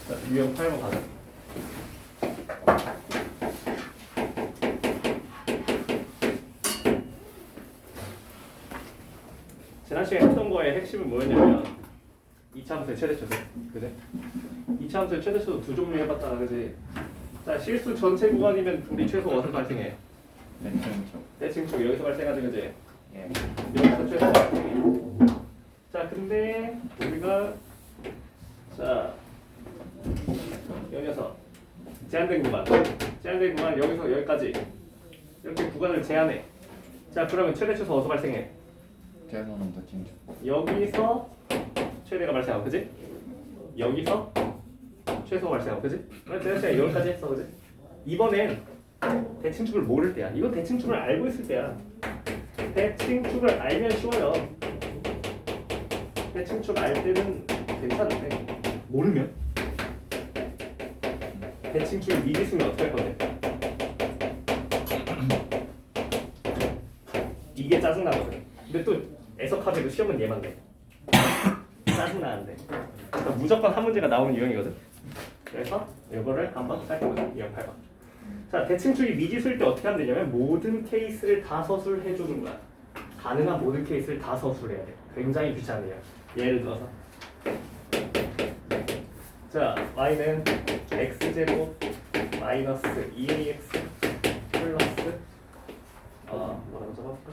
자, 유형 8번 가자. 지난 시간에 했던 거의 핵심은 뭐였냐면 2차 함수의 최대 최소, 그지? 2차 함수의 최대 최소 두 종류 해봤잖아, 그지? 자, 실수 전체 구간이면 우리 최소 어디서 발생해? 대칭축 여기서 발생하지, 그지? 예. 여기서 최소 발생해. 자, 근데 우리가 자 이 녀석 제한된 구간 여기서 여기까지 이렇게 구간을 제한해. 자, 그러면 최대 최소 어디서 발생해? 대선은 더 진주. 여기서 최대가 발생하고, 그지? 여기서 최소가 발생하고, 그지? 제가 여기까지 했어, 그지? 이번엔 대칭축을 모를 때야. 이건 대칭축을 알고 있을 때야. 대칭축을 알면 쉬워요. 대칭축 알 때는 괜찮은데 모르면 대칭축을 미리 쓰면 어떻게 할 건데? 이게 짜증나거든. 근데 또 애석하게도 시험은 얘만 돼. 짜증나는데. 그러니까 무조건 한 문제가 나오는 유형이거든. 그래서 이거를 한번 살펴보자. 유형 8번. 자, 대칭축이 미지수일 때 어떻게 하면 되냐면 모든 케이스를 다 서술해 주는 거야. 가능한 모든 케이스를 다 서술해야 돼. 굉장히 귀찮아요. 예를 들어서 자, y는 x제곱 마이너스 2ax 플러스 뭐라고 적어볼까?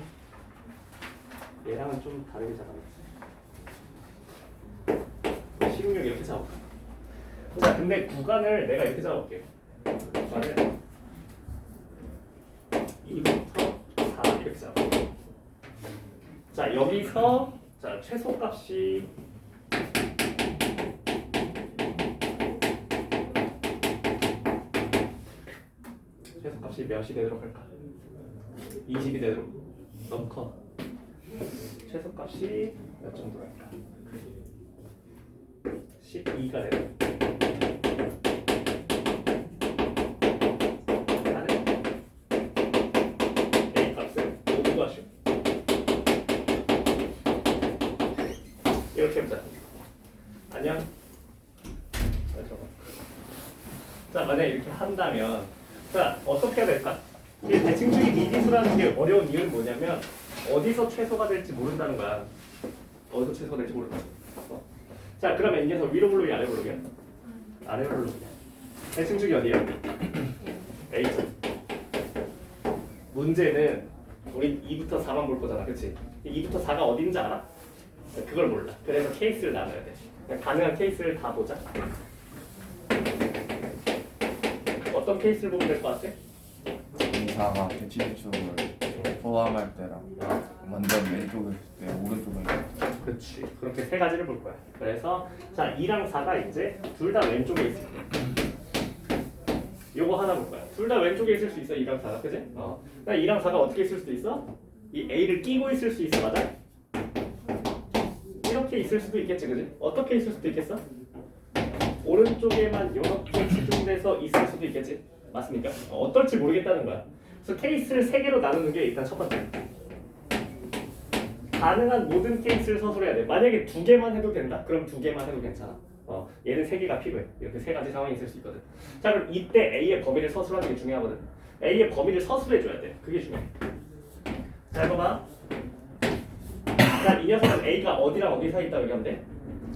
얘랑은 좀 다르게 잡아놨어. 16 이렇게 잡아볼까? 자, 근데 구간을 내가 이렇게 잡아볼게. 구간을 2부터 4 이렇게 잡아볼게. 자, 여기서 자, 최소값이 최소값이 몇이 되도록 할까? 20이 되도록. 너무 커. 최소값이 몇 정도로 할까? 12가 되도록. 나는 A 값을 5로 하시오. 이렇게 해보자. 안녕. 자, 만약에 이렇게 한다면 자, 어떻게 해야 될까? 이 대칭축이 미지수라는 게 어려운 이유는 뭐냐면 어디서 최소가 될지 모른다는 거야. 어디서 최소가 될지 모른다. 자, 그러면 이 녀석 위로 블록이 아래 블록이야? 아래 블록이야. 대칭축이 어디야? A죠. 문제는 우리 2부터 4만 볼 거잖아, 그렇지? 2부터 4가 어딘지 알아? 그걸 몰라. 그래서 케이스를 나눠야 돼. 그냥 가능한 케이스를 다 보자. 어떤 케이스를 보면 될 것 같아? 이사가 대칭축을 포함할 때랑 먼저 왼쪽에 있을 때 오른쪽에 있을 때. 그렇지. 그렇게 세 가지를 볼 거야. 그래서 자, 2랑 4가 이제 둘 다 왼쪽에 있을 때. 요거 하나 볼 거야. 둘 다 왼쪽에 있을 수 있어, 2랑 4가. 그지? 그러니까 2랑 4가 어떻게 있을 수도 있어? 이 A를 끼고 있을 수 있어, 맞아? 이렇게 있을 수도 있겠지, 그지? 어떻게 있을 수도 있겠어? 오른쪽에만 이렇게 집중돼서 있을 수도 있겠지. 맞습니까? 어떨지 모르겠다는 거야. 그래서 케이스를 세 개로 나누는 게 일단 첫 번째. 가능한 모든 케이스를 서술해야 돼. 만약에 두 개만 해도 된다? 그럼 두 개만 해도 괜찮아. 얘는 세 개가 필요해. 이렇게 세 가지 상황이 있을 수 있거든. 자, 그럼 이때 A의 범위를 서술하는 게 중요하거든. A의 범위를 서술해줘야 돼. 그게 중요해. 잘 봐봐. 자, 이 녀석은 A가 어디랑 어디 사이 있다고 얘기하면 돼?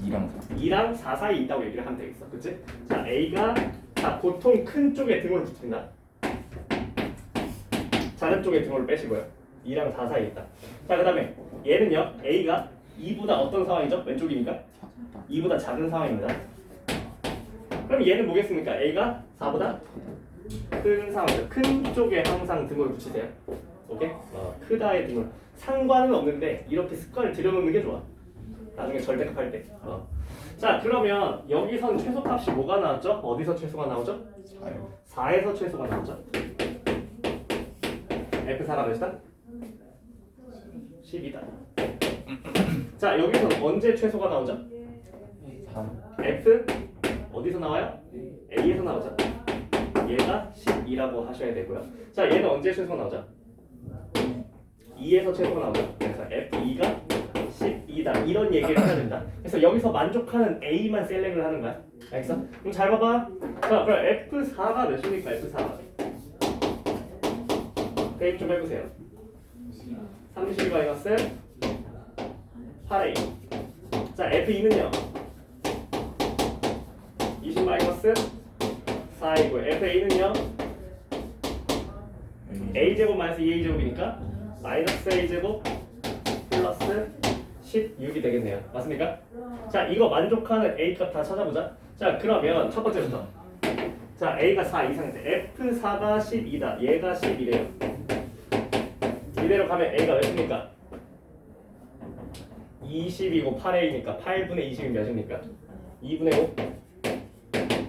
2랑 2랑 4 사이 있다고 얘기를 하면 되겠어. 그치? 자, A가 자, 보통 큰 쪽에 등호를 붙인다. 작은 쪽에 등호를 빼시고요. 2랑 4 사이 있다. 자, 그 다음에 얘는요. A가 2보다 어떤 상황이죠? 왼쪽이니까 2보다 작은 상황입니다. 그럼 얘는 뭐겠습니까? A가 4보다 큰 상황이죠. 큰 쪽에 항상 등호를 붙이세요. 오케이? 크다의 등호. 상관은 없는데 이렇게 습관을 들여놓는 게 좋아. 나중에 절대값 할 때. 자, 그러면 여기선 최소값이 뭐가 나왔죠? 어디서 최소가 나오죠? 4에서 최소가 나오죠. F4가 몇이다? 10이다. 자, 여기서 언제 최소가 나오죠? 3. F 어디서 나와요? A에서 나오죠. 얘가 12라고 하셔야 되고요. 자, 얘는 언제 최소가 나오죠? 2에서 최소가 나오죠. 그래서 F2가 12 2다 이런 얘기를 해야 된다. 그래서 여기서 만족하는 A만 셀렉을 하는 거야. 알겠어? 그럼 잘 봐봐. 자, 그럼 F4가 몇입니까? F4가 대입 좀 해보세요. 30 마이너스 8A. 자, F2는요 20 마이너스 4이고요. FA는요 A제곱 마이너스 2A제곱이니까 마이너스 A제곱 플러스 16이 되겠네요. 맞습니까? 자, 이거 만족하는 A 값 다 찾아보자. 자, 그러면 첫 번째부터. 자, A가 4 이상인데 F4가 12다. 얘가 12래요. 이대로 가면 A가 몇입니까? 20이고 8A니까 8분의 20이 몇입니까? 2분의 5.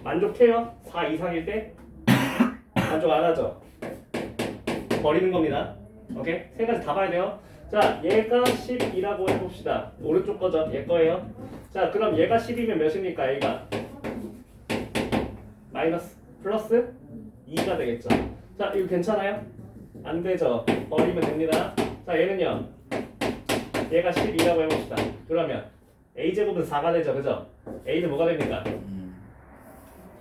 만족해요? 4 이상일 때? 만족 안 하죠? 버리는 겁니다. 오케이? 세 가지 다 봐야 돼요. 자, 얘가 10이라고 해봅시다. 오른쪽 거죠? 얘 거예요. 자, 그럼 얘가 10이면 몇입니까? A가 마이너스 플러스 2가 되겠죠. 자, 이거 괜찮아요? 안 되죠? 버리면 됩니다. 자, 얘는요 얘가 12라고 해봅시다. 그러면 A제곱은 4가 되죠. 그죠? A는 뭐가 됩니까?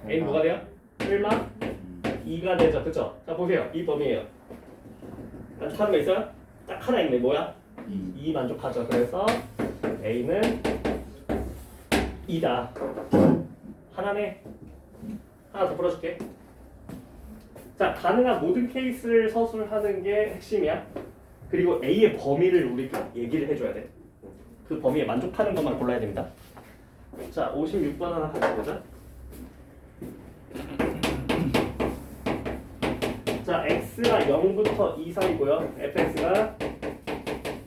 A는 뭐가 돼요? 설마 2가 되죠. 그죠? 자, 보세요. 이 범위예요. 만족하는 거 있어요? 딱 하나 있네. 뭐야? 2 만족하죠. 그래서 A는 2다. 하나네. 하나 더 풀어줄게. 자, 가능한 모든 케이스를 서술하는 게 핵심이야. 그리고 A의 범위를 우리가 얘기를 해줘야 돼. 그 범위에 만족하는 것만 골라야 됩니다. 자, 56번 하나 같이 보자. 자, x가 0부터 2 사이고요. fx가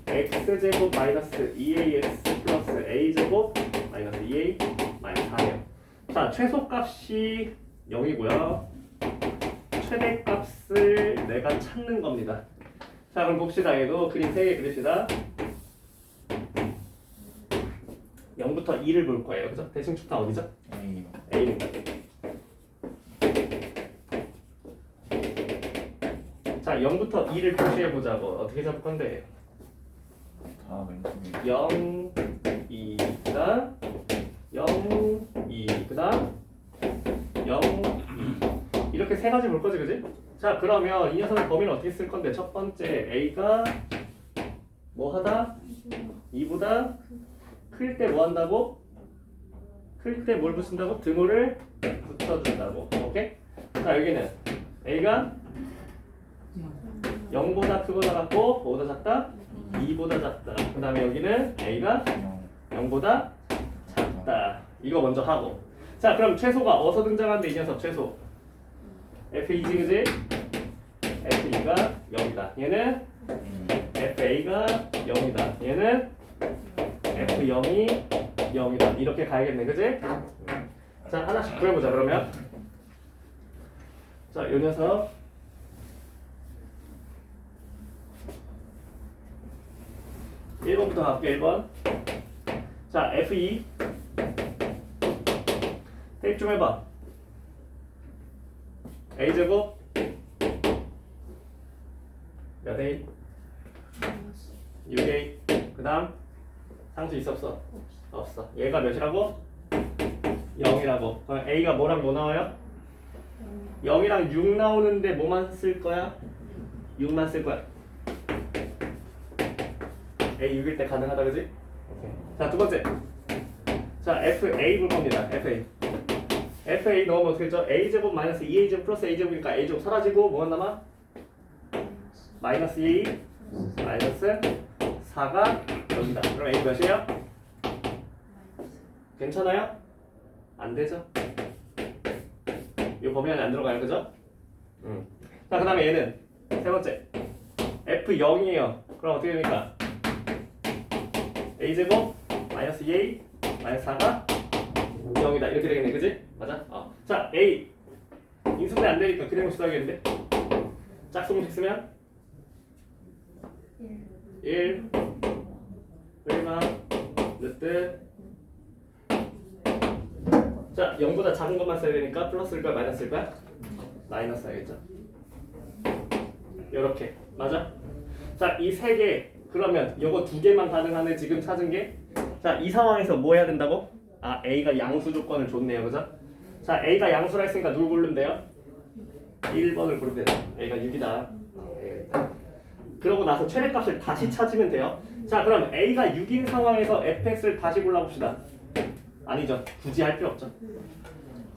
x제곱 마이너스 2ax 플러스 a제곱 마이너스 2a 마이너스 4예요. 자, 최소값이 0이고요. 최대값을 내가 찾는 겁니다. 자, 그럼 봅시다. 얘도 그림 3개 그립시다. 0부터 2를 볼 거예요. 그죠? 대칭축 다 어디죠? A입니다. 자, 0부터 2를 표시해 보자고. 어떻게 잡을 건데? 다 왼쪽에 0, 2, 그다음 0, 2, 그다음 0, 2 이렇게 세 가지 볼 거지, 그지? 자, 그러면 이 녀석의 범위는 어떻게 쓸 건데? 첫 번째 A가 뭐 하다? 2보다 클 때 뭐 한다고? 클 때 뭘 붙인다고? 등호를 붙여준다고. 오케이? 자, 여기는 A가 0보다 크거나 같고 뭐보다 작다? 2보다 작다. 그 다음에 여기는 A가 0보다 작다. 이거 먼저 하고. 자, 그럼 최소가 어디서 등장하는데 이 녀석 최소 F2지 그지? F2가 0이다. 얘는 FA가 0이다. 얘는 F0이 0이다. 이렇게 가야겠네. 그지? 자, 하나씩 구해보자 그러면. 자, 요 녀석 1번부터 갈게. 1번. 자, F2 테이프 좀 해봐. A제곱 몇 A? 6A. 그 다음 상수 있어 없어? 없어. 얘가 몇이라고? 0이라고. 그럼 A가 뭐랑 뭐 나와요? 0이랑 6 나오는데 뭐만 쓸 거야? 6만 쓸 거야. A 6일 때 가능하다 그지? 오케이. 자, 두 번째. 자, FA 볼 겁니다. FA. FA 넣으면 어떻게 되죠? A제곱 마이너스 2A제곱 플러스 A제곱이니까 A제곱 사라지고 뭐가 남아? 마이너스 2 마이너스 4가 여기다. 그럼 A 몇이에요? 괜찮아요? 안 되죠? 이 범위 안에 안 들어가요. 그죠? 자, 그 다음에 얘는 세 번째 F0이에요. 그럼 어떻게 됩니까? A제곱 마이너스 2A 마이너스 4가 0이다. 이렇게 되겠네. 그지? 맞아? 자, A 인수분해 안 되니까 그대로 써야겠는데 짝수공식 쓰면 1 얼마 늦듯. 자, 0보다 작은 것만 써야 되니까 플러스일 거야 마이너스일 거야? 마이너스 해야겠죠? 요렇게 맞아? 자, 이 세 개 그러면 요거 두 개만 가능하네. 지금 찾은 게 자, 이 상황에서 뭐 해야 된다고? 아, A가 양수 조건을 줬네요. 그죠? 자, A가 양수라 했으니까 누구 고르면 돼요? 1번을 고르면 돼요. A가 6이다. 그러고 나서 최대값을 다시 찾으면 돼요. 자, 그럼 A가 6인 상황에서 fx를 다시 골라봅시다. 아니죠. 굳이 할 필요 없죠.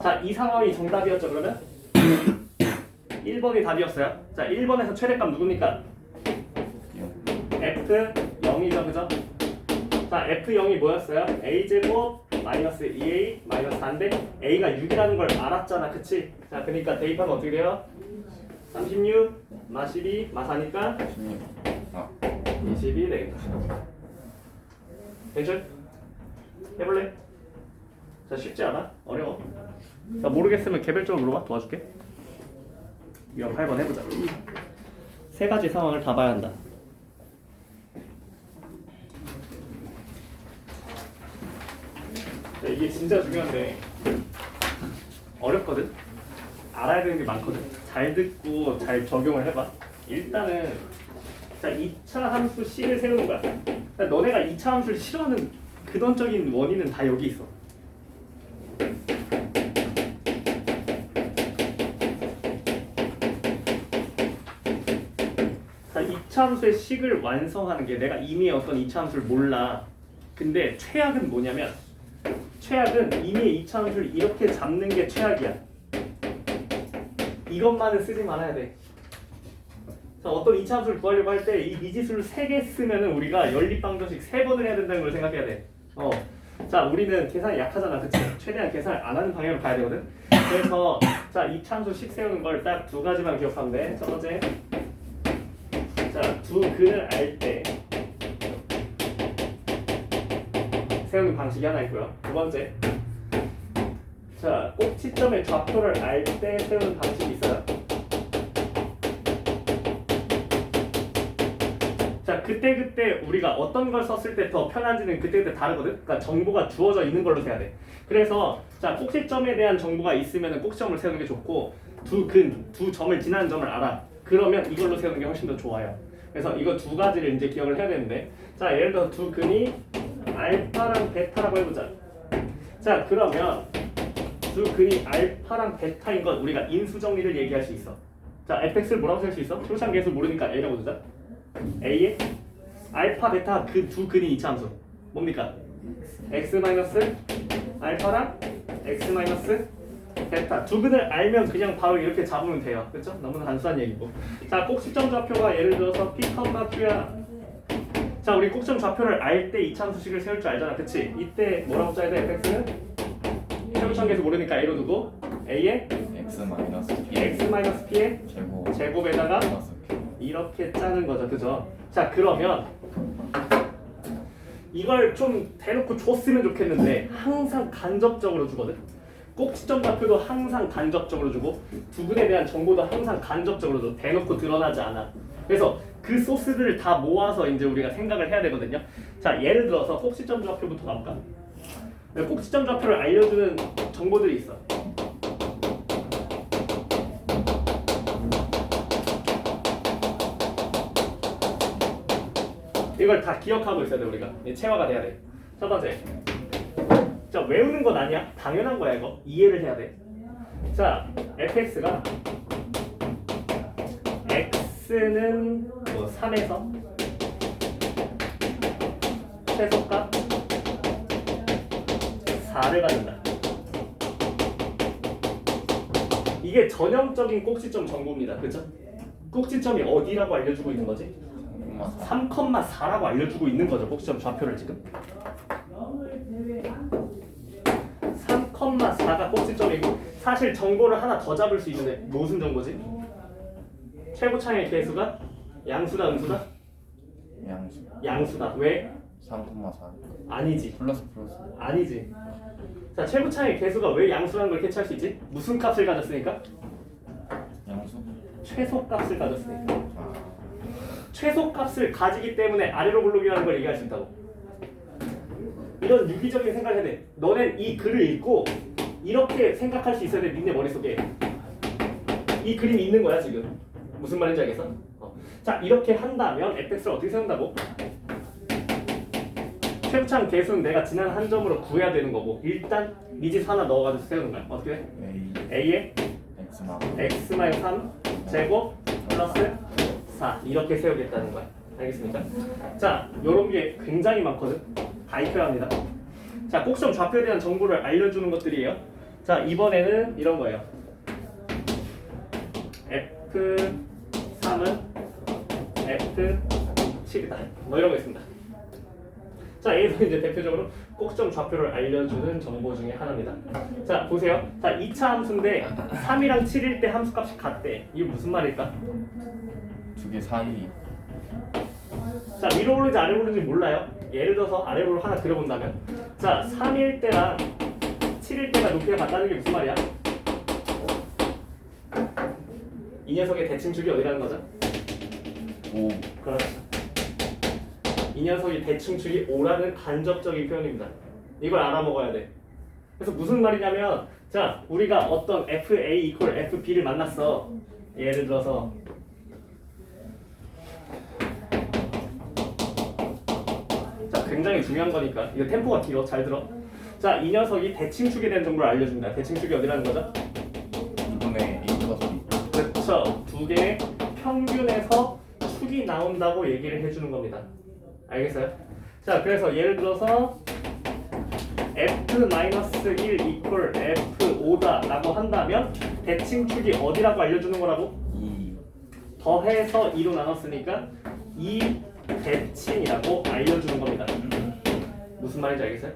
자, 이 상황이 정답이었죠. 그러면 1번이 답이었어요. 자, 1번에서 최대값 누굽니까? F0이죠. 그죠? 자, F0이 뭐였어요? A제곱 마이너스 2A 마이너스 4인데 A가 6이라는 걸 알았잖아. 그치? 자, 그러니까 대입하면 어떻게 돼요? 36, 마 12, 마 4니까 22 되겠다. 괜찮? 해볼래? 자, 쉽지 않아? 어려워. 자, 모르겠으면 개별적으로 물어봐. 도와줄게. 이거 8번 해보자. 세 가지 상황을 다 봐야 한다. 자, 이게 진짜 중요한데 어렵거든? 알아야 되는 게 많거든? 잘 듣고 잘 적용을 해봐. 일단은 자, 2차 함수 C를 세우는 거야. 그러니까 너네가 2차 함수를 싫어하는 근원적인 원인은 다 여기 있어. 자, 2차 함수의 식을 완성하는 게 내가 이미 어떤 2차 함수를 몰라. 근데 최악은 뭐냐면 최악은 이미 2차 함수를 이렇게 잡는 게 최악이야. 이것만은 쓰지 말아야 돼. 자, 어떤 2차 함수를 구하려고 할 때 이 미지수를 3개 쓰면은 우리가 연립방정식 3번을 해야 된다는 걸 생각해야 돼. 자, 우리는 계산이 약하잖아. 그치? 최대한 계산을 안 하는 방향으로 가야 되거든. 그래서 자, 2차 함수식 세우는 걸 딱 두 가지만 기억하면 돼. 첫 번째, 자, 두 근을 알 때 세우는 방식이 하나 있고요. 두 번째, 자, 꼭지점의 좌표를 알 때 세우는 방식이 있어요. 자, 그때 우리가 어떤 걸 썼을 때 더 편한지는 그때 다르거든. 그러니까 정보가 주어져 있는 걸로 세야 돼. 그래서 자, 꼭지점에 대한 정보가 있으면 꼭지점을 세우는 게 좋고 두 점을 지나는 점을 알아. 그러면 이걸로 세우는 게 훨씬 더 좋아요. 그래서 이거 두 가지를 이제 기억을 해야 되는데, 자, 예를 들어 두 근이 알파랑 베타라고 해보자. 자, 그러면 두 근이 알파랑 베타인 건 우리가 인수 정리를 얘기할 수 있어. 자, fx를 뭐라고 쓸 수 있어? 초시한 계수 모르니까 a라고 두자. a에 알파 베타 그 두 근이 이차 함수 뭡니까? x 마이너스 알파랑 x 마이너스 베타 두 근을 알면 그냥 바로 이렇게 잡으면 돼요. 그렇죠? 너무나 단순한 얘기고. 자, 꼭지점 좌표가 예를 들어서 p, q야. 자, 우리 꼭지점 좌표를 알 때 이차 함수식을 세울 줄 알잖아. 그치? 이때 뭐라고 짜야 돼? fx는 최고점 계수 모르니까 a로 두고 a에 x 마이너스 p의 제곱에다가 이렇게 짜는 거죠. 그죠? 자, 그러면 이걸 좀 대놓고 줬으면 좋겠는데 항상 간접적으로 주거든. 꼭지점 좌표도 항상 간접적으로 주고 두 근에 대한 정보도 항상 간접적으로 줘. 대놓고 드러나지 않아. 그래서 그 소스들을 다 모아서 이제 우리가 생각을 해야 되거든요. 자, 예를 들어서 꼭지점 좌표부터 가볼까? 꼭지점 좌표를 알려주는 정보들이 있어. 이걸 다 기억하고 있어야 돼. 우리가 체화가 돼야 돼. 첫 번째, 자, 외우는 건 아니야. 당연한 거야. 이거 이해를 해야 돼. 자, fx가 x는 뭐 3에서 최소값 4를 갖는다. 이게 전형적인 꼭지점 정보입니다. 그죠? 꼭지점이 어디라고 알려주고 있는 거지? 3,4라고 알려주고 있는 거죠. 꼭지점 좌표를 지금 3,4가 꼭지점이고, 사실 정보를 하나 더 잡을 수 있는데 무슨 정보지? 최고차의 개수가 양수다 음수다? 양수다. 왜? 3,4 아니지. 플러스 아니지. 자, 최고차의 개수가 왜 양수라는 걸 캐치할 수 있지? 무슨 값을 가졌으니까? 양수? 최소값을 가졌으니까. 최소값을 가지기 때문에 아래로 굴르기라는 걸 얘기할 수 있다고. 이런 유기적인 생각을 해야 돼. 너넨 이 글을 읽고 이렇게 생각할 수 있어야 돼. 니네 머릿속에 이 그림이 있는 거야 지금. 무슨 말인지 알겠어? 자, 이렇게 한다면 fx를 어떻게 세운다고? 최부창 개수는 내가 지난 한 점으로 구해야 되는 거고 일단 미지수 하나 넣어가지고 세우는 거야. 어떻게 해? A에 x-3 제곱 플러스 4 이렇게 세우겠다는 거야. 알겠습니까? 자, 요런 게 굉장히 많거든. 다 익혀야 합니다. 자, 꼭시점 좌표에 대한 정보를 알려주는 것들이에요. 자, 이번에는 이런 거예요. F3은 F7이다. 뭐 이런 거 있습니다. 자, 얘도 이제 대표적으로 꼭지점 좌표를 알려주는 정보 중에 하나입니다. 자, 보세요. 자, 2차 함수인데 3이랑 7일 때 함수값이 같대. 이게 무슨 말일까? 두 개 사이. 자, 위로 오르는지 아래로 오르는지 몰라요. 예를 들어서 아래로 하나 그려본다면, 자, 3일 때랑 7일 때가 높이가 같다는 게 무슨 말이야? 이 녀석의 대칭축이 어디라는 거죠? 5. 그렇죠. 이 녀석이 대칭축이 5라는 간접적인 표현입니다. 이걸 알아먹어야 돼. 그래서 무슨 말이냐면, 자, 우리가 어떤 FA 이퀄 FB를 만났어. 예를 들어서 자, 굉장히 중요한 거니까 이거 템포가 길어. 잘 들어. 자, 이 녀석이 대칭축에 대한 정보를 알려줍니다. 대칭축이 어디라는 거죠? 2분의 A 플러스 B. 그렇죠. 두 개의 평균에서 축이 나온다고 얘기를 해주는 겁니다. 알겠어요? 자, 그래서 예를 들어서 F-1 이퀄 F5다 라고 한다면 대칭축이 어디라고 알려주는 거라고? 2. 더해서 2로 나눴으니까 2 대칭이라고 알려주는 겁니다. 무슨 말인지 알겠어요?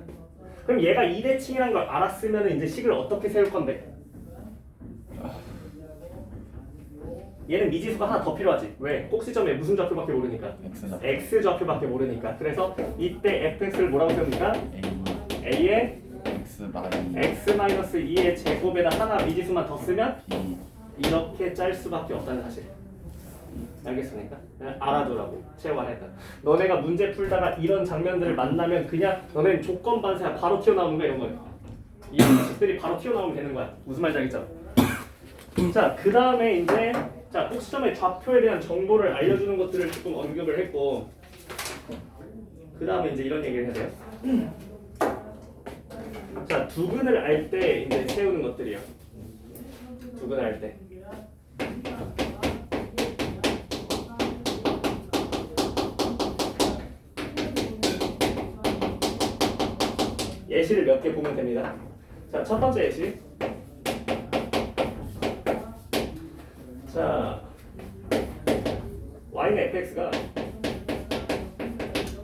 그럼 얘가 2대칭이라는 걸 알았으면 이제 식을 어떻게 세울 건데? 얘는 미지수가 하나 더 필요하지. 왜? 꼭지점에 무슨 좌표밖에 모르니까? X좌표. X 좌표밖에 모르니까. 그래서 이때 fx를 뭐라고 세웁니까? A. a에 X 마이너스 x-2의 제곱에다 하나 미지수만 더 쓰면 B. 이렇게 짤 수밖에 없다는 사실. 알겠습니까? 그냥 알아두라고. 체화했다. 너네가 문제 풀다가 이런 장면들을 만나면 그냥 너네는 조건 반사야 바로 튀어나오는 거야. 이런 거야. 이런 식들이 바로 튀어나오면 되는 거야. 무슨 말인지 알겠죠? 자, 그 다음에 이제 자, 꼭지점의 좌표에 대한 정보를 알려주는 것들을 조금 언급을 했고, 그 다음에 이제 이런 얘기를 해야 돼요. 자, 두근을 알 때 이제 세우는 것들이요. 두근을 알 때. 예시를 몇 개 보면 됩니다. 자, 첫 번째 예시. 자, y는 fx가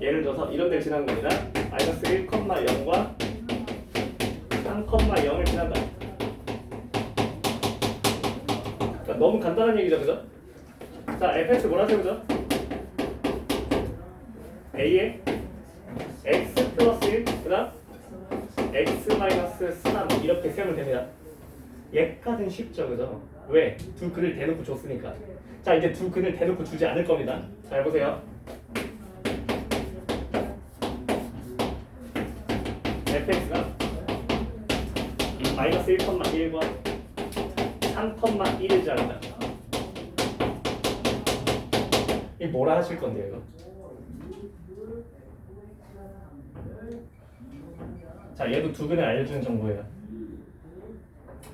예를 들어서 이런 데를 지나는 겁니다. 마이너스 1,0과 3,0을 지난다. 자, 너무 간단한 얘기죠, 그죠? 자, fx 뭐라 세우죠? a에 x 플러스 1, 그 다음 x 마이너스 3 이렇게 세우면 됩니다. 얘까지는 쉽죠, 그죠? 왜? 두 근을 대놓고 줬으니까. 자, 이제 두 근을 대놓고 주지 않을 겁니다. 잘 보세요. fx가 마이너스 1,1과 3,1을 지나간다. 이 뭐라 하실 건데요, 이거? 자, 얘도 두 근을 알려주는 정보예요.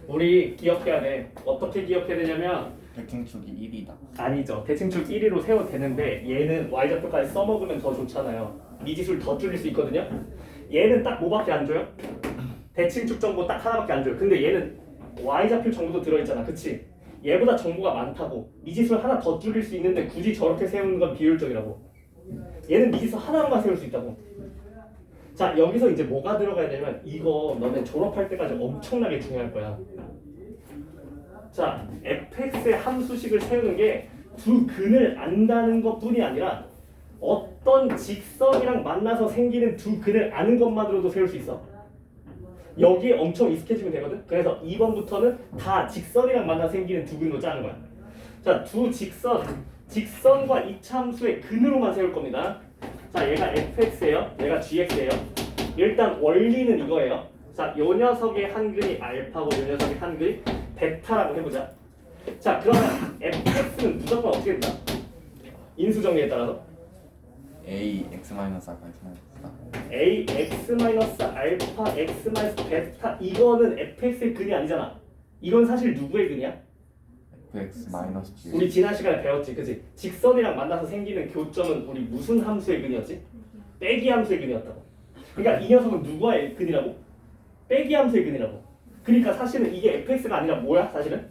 우리 기억해야 돼. 어떻게 기억해야 되냐면 대칭축이 1이다. 아니죠. 대칭축 1위로 세워도 되는데 얘는 y좌표까지 써먹으면 더 좋잖아요. 미지수를 더 줄일 수 있거든요. 얘는 딱 뭐밖에 안 줘요? 대칭축 정보 딱 하나밖에 안 줘요. 근데 얘는 y좌표 정보도 들어있잖아. 그치? 얘보다 정보가 많다고. 미지수를 하나 더 줄일 수 있는데 굳이 저렇게 세우는 건 비효율적이라고. 얘는 미지수 하나로만 세울 수 있다고. 자, 여기서 이제 뭐가 들어가야 되냐면 이거 너네 졸업할 때까지 엄청나게 중요할 거야. 자, fx의 함수식을 세우는 게 두 근을 안다는 것뿐이 아니라 어떤 직선이랑 만나서 생기는 두 근을 아는 것만으로도 세울 수 있어. 여기에 엄청 익숙해지면 되거든. 그래서 2번부터는 다 직선이랑 만나서 생기는 두 근으로 짜는 거야. 자, 두 직선과 이차함수의 근으로만 세울 겁니다. 자, 얘가 fx예요. 얘가 gx예요. 일단 원리는 이거예요. 자, 요 녀석의 한 근이 알파고 요 녀석의 한 근이 베타라고 해보자. 자, 그러면 fx는 무조건 어떻게 된다? 인수 정리에 따라서 A X 마이너스 알파 X 마이너스 ax 마이너스 알파 x 마이너스 베타 이거는 fx의 근이 아니잖아. 이건 사실 누구의 근이야? fx 마이너스 g. 우리 지난 시간에 배웠지, 그치? 직선이랑 만나서 생기는 교점은 우리 무슨 함수의 근이었지? 빼기 함수의 근이었다고. 그러니까 이 녀석은 누구의 근이라고? 빼기 함수의 근이라고. 그러니까 사실은 이게 fx가 아니라 뭐야? 사실은?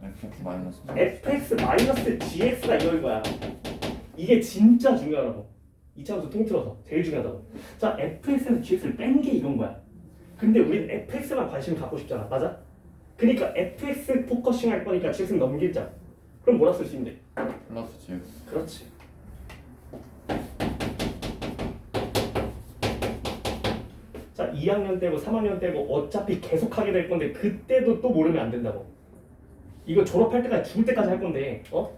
fx 마이너스 g. fx 마이너스 gx가 이거인 거야. 이게 진짜 중요하다고. 이차함수 통틀어서 제일 중요하다고. 자, fx에서 gx를 뺀 게 이건 거야. 근데 우리는 fx만 관심을 갖고 싶잖아, 맞아? 그러니까 fx 포커싱 할 거니까 gx는 넘기자. 그럼 뭐라 쓸 수 있는데? 플러스 gx. 그렇지. 자, 2학년 때고 3학년 때고 어차피 계속 하게 될 건데 그때도 또 모르면 안 된다고. 이거 졸업할 때까지 죽을 때까지 할 건데, 어?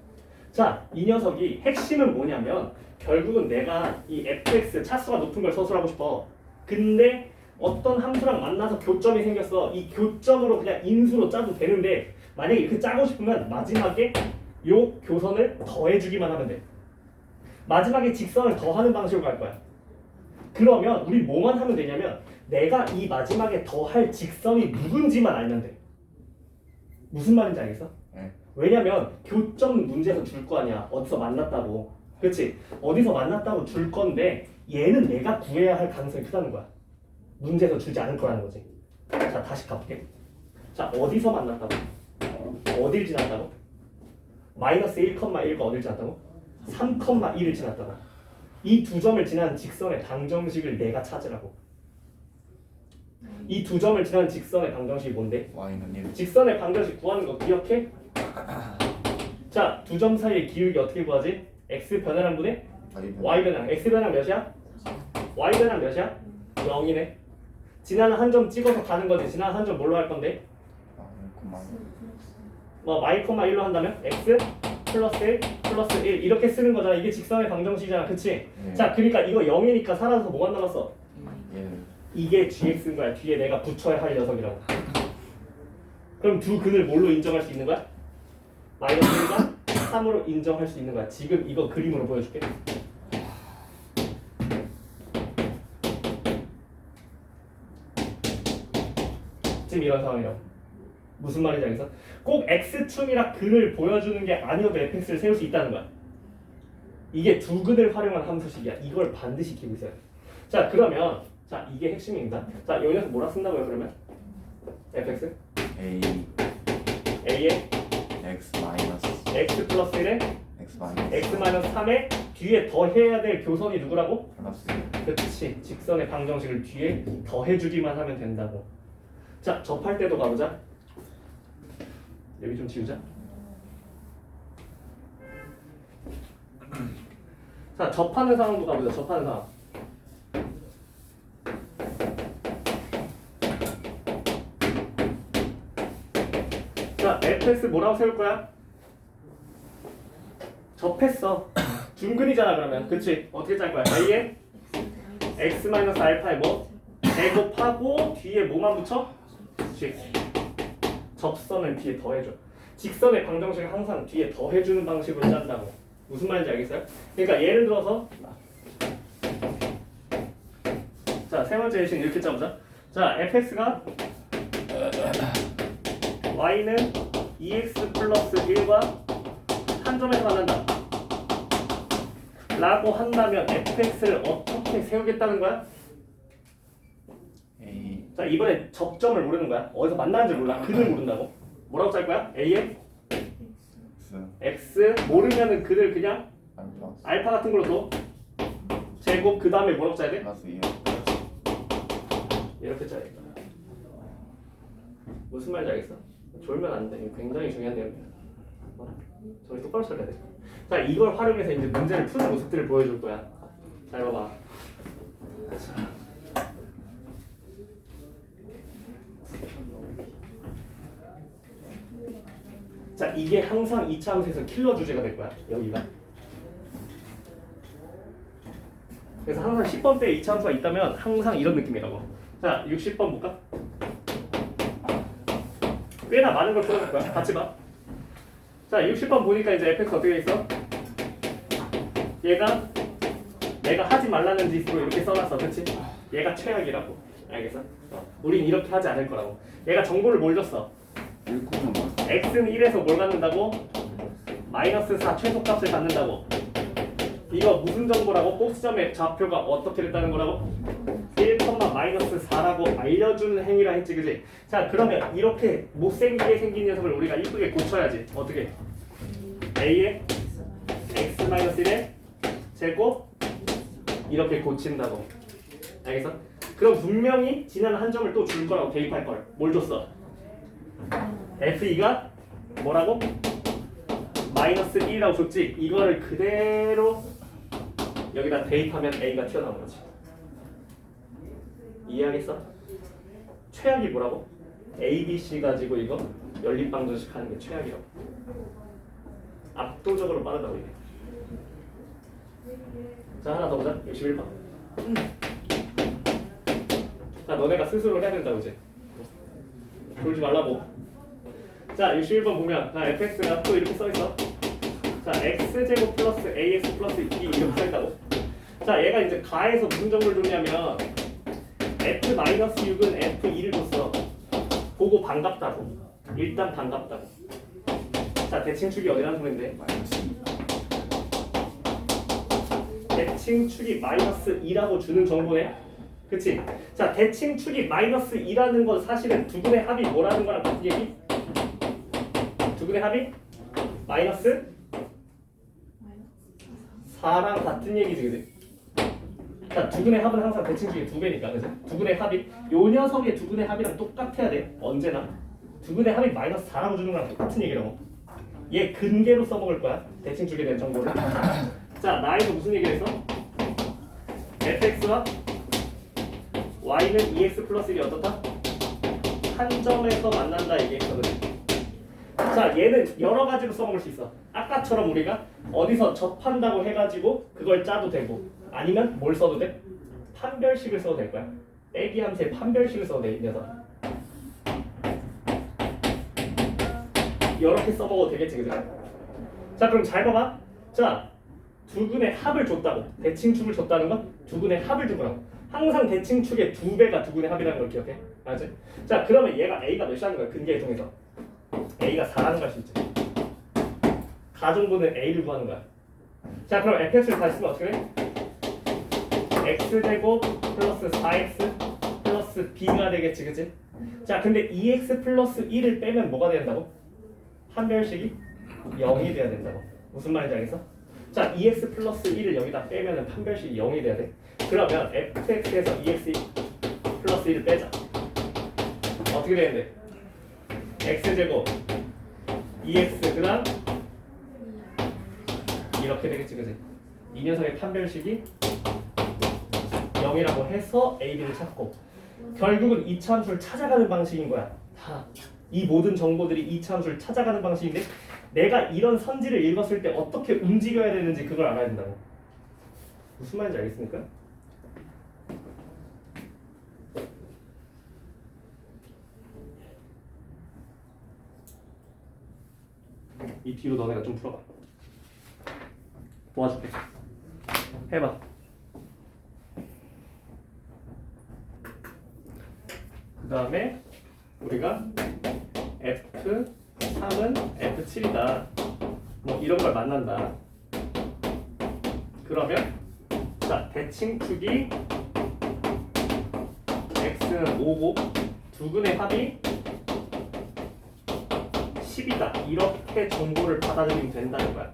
자, 이 녀석이 핵심은 뭐냐면 결국은 내가 이 fx 차수가 높은 걸 서술하고 싶어. 근데 어떤 함수랑 만나서 교점이 생겼어. 이 교점으로 그냥 인수로 짜도 되는데 만약에 이렇게 짜고 싶으면 마지막에 요 교선을 더해주기만 하면 돼. 마지막에 직선을 더하는 방식으로 갈 거야. 그러면 우리 뭐만 하면 되냐면 내가 이 마지막에 더할 직선이 누군지만 알면 돼. 무슨 말인지 알겠어? 네. 왜냐면 교점 문제에서 줄 거 아니야. 어디서 만났다고. 그렇지? 어디서 만났다고 줄 건데 얘는 내가 구해야 할 가능성이 크다는 거야. 문제에서 주지 않을 거라는 거지. 자, 다시 가볼게. 자, 어디서 만났다고? 어딜 지났다고? 마이너스 1,1가 어딜 지났다고? 3,1을 지났다고. 이 두 점을 지난 직선의 방정식을 내가 찾으라고. 이 두 점을 지난 직선의 방정식이 뭔데? y는 1. 직선의 방정식 구하는 거 기억해? 자, 두 점 사이의 기울기 어떻게 구하지? x 변화량 분의 y 변화량. x 변화량 몇이야? y 변화량 몇이야? 0이네. 지나는 한 점 찍어서 가는 거지. 지나는 한 점 뭘로 할 건데? 뭐 y, 1로 한다면 x 플러스 1 플러스 1 이렇게 쓰는 거잖아. 이게 직선의 방정식이잖아. 그치? 네. 자, 그러니까 이거 0이니까 사라져서 뭐가 남았어? 1. 이게 gx인 거야. 뒤에 내가 붙여야 할 녀석이라고. 그럼 두 근을 뭘로 인정할 수 있는 거야? 마이너스 1과 3으로 인정할 수 있는 거야. 지금 이거 그림으로 보여줄게. 지금 이런 상황이라고. 무슨 말인지 알겠어? 꼭 x축이라 근을 보여주는 게 아니어도 fx를 세울 수 있다는 거야. 이게 두 근을 활용한 함수식이야. 이걸 반드시 기고 있어요. 자, 그러면 자, 이게 핵심입니다. 자, 여기서 뭐라 쓴다고요, 그러면? fx? a a에 x 마이너스 x 플러스 1에 x 마이너스 x 마이너스 3에 뒤에 더해야 될 교선이 누구라고? 플러스 그렇지. 직선의 방정식을 뒤에 더해주기만 하면 된다고. 자, 접할 때도 가보자. 여기 좀 지우자. 자, 접하는 상황도 가보자. 접하는 상황. 자, fx 뭐라고 세울 거야? 접했어. 중근이잖아 그러면. 그치? 어떻게 짤 거야? a에 x 마이너스 알파에 뭐? 제곱하고 뒤에 뭐만 붙여? g. 접선을 뒤에 더해줘. 직선의 방정식을 항상 뒤에 더해주는 방식으로 짠다고. 무슨 말인지 알겠어요? 그러니까 예를 들어서 자, 세 번째 예시는 이렇게 짜보자. 자, fx가 y는 2x 플러스 1과 한 점에서 만난다 라고 한다면 fx를 어떻게 세우겠다는 거야? a 자, 이번에 접점을 모르는 거야. 어디서 만나는지 몰라. 근을 모른다고. 뭐라고 짤 거야? a에 x x 모르면은 근을 그냥 알파 알파 같은 걸로 둬. 제곱 그 다음에 뭐라고 짜야 돼? 플러스 2. 이렇게 짜야겠다. 무슨 말인지 알겠어? 졸면 안 돼. 이거 굉장히 중요한 내용이야. 저기 똑바로 써야 돼. 자, 이걸 활용해서 이제 문제를 푸는 모습들을 보여줄 거야. 잘 봐봐. 자, 이게 항상 2차 함수에서 킬러 주제가 될 거야. 여기가. 그래서 항상 10번 때 2차 함수가 있다면 항상 이런 느낌이라고. 자, 60번 볼까? 꽤나 많은 걸 풀어줄 거야. 같이 봐. 자, 60번 보니까 이제 fx 어떻게 돼 있어? 얘가 내가 하지 말라는 짓으로 이렇게 써놨어, 그렇지? 얘가 최악이라고. 알겠어? 우린 이렇게 하지 않을 거라고. 얘가 정보를 뭘 줬어? 1코는 뭐? x는 1에서 뭘 갖는다고? 마이너스 4 최소값을 갖는다고. 이거 무슨 정보라고? 꼭지점의 좌표가 어떻게 됐다는 거라고? 1, 마이너스 4라고 알려주는 행위라 했지, 그지? 자, 그러면 이렇게 못생기게 생긴 녀석을 우리가 이쁘게 고쳐야지. 어떻게? a의 x-1의 제곱 이렇게 고친다고. 알겠어? 그럼 분명히 지난 한 점을 또 줄 거라고 대입할 걸. 뭘 줬어? f2가 뭐라고? 마이너스 1이라고 줬지? 이거를 그대로 여기다 대입하면 a가 튀어나오는 거지. 이해하겠어? 최악이 뭐라고? a, b, c 가지고 이거 연립방정식 하는 게 최악이라고. 압도적으로 빠르다고 이게. 자, 하나 더 보자. 61번. 자, 너네가 스스로 해야 된다고 이제. 그러지 말라고. 자, 61번 보면 자, fx가 또 이렇게 써있어. 자, x제곱 플러스 ax 플러스 2 이렇게 써있다고. 자, 얘가 이제 가에서 무슨 정보를 줬냐면 f-6은 f2를 줬어. 보고 반갑다고. 일단 반갑다고. 자, 대칭축이 어디라는 소리인데? 대칭축이 마이너스 2라고 주는 정보네. 그치? 자, 대칭축이 마이너스 2라는 건 사실은 두근의 합이 뭐라는 거랑 같은 얘기? 두근의 합이 마이너스 4랑 같은 얘기지, 그치? 자, 두근의 합은 항상 대칭축이 2배니까, 그치? 두근의 합이 요 녀석의 두근의 합이랑 똑같아야 돼. 언제나. 두근의 합이 마이너스 4라고 주는 거랑 똑같은 얘기라고. 얘 근계로 써먹을 거야. 대칭축에 대한 정보를. 자, 나에서 무슨 얘기를 했어? fx와 y는 2x 플러스 1이 어떻다? 한 점에서 만난다 얘기했거든. 자, 얘는 여러 가지로 써먹을 수 있어. 아까처럼 우리가 어디서 접한다고 해가지고 그걸 짜도 되고, 아니면 뭘 써도 돼? 판별식을 써도 될 거야. 빼기 함수의 판별식을 써도 돼, 이 녀석. 이렇게 써먹어도 되겠지, 그죠? 자, 그럼 잘 봐봐. 자, 두근의 합을 줬다고. 대칭축을 줬다는 건 두근의 합을 준 거라고. 항상 대칭축의 2배가 두근의 합이라는 걸 기억해. 알지? 자, 그러면 얘가 a가 몇이라는 거야? 근계에 통해서 a가 4라는 걸 수 있지. 가정분은 a를 구하는 거야. 자, 그럼 fx를 다시 쓰면 어떻게 돼? x제곱 플러스 4x 플러스 b가 되겠지, 그치? 자, 근데 2x 플러스 1을 빼면 뭐가 된다고? 판별식이 0이 돼야 된다고. 무슨 말인지 알겠어? 자, 2x 플러스 1을 여기다 빼면은 판별식이 0이 돼야 돼. 그러면 fx에서 2x 플러스 1을 빼자. 어떻게 되는데? x제곱 2x 그다음 이렇게 되겠지, 그지? 이 녀석의 판별식이 0이라고 해서 a, b를 찾고, 결국은 이차함수를 찾아가는 방식인 거야. 다 이 모든 정보들이 이차함수를 찾아가는 방식인데, 내가 이런 선지를 읽었을 때 어떻게 움직여야 되는지 그걸 알아야 된다고. 무슨 말인지 알겠습니까? 이 뒤로 너네가 좀 풀어봐. 도와줄게. 해봐. 그 다음에 우리가 F3은 F7이다. 뭐 이런 걸 만난다. 그러면 자, 대칭축이 X는 5고 두근의 합이 10이다. 이렇게 정보를 받아들이면 된다는 거야.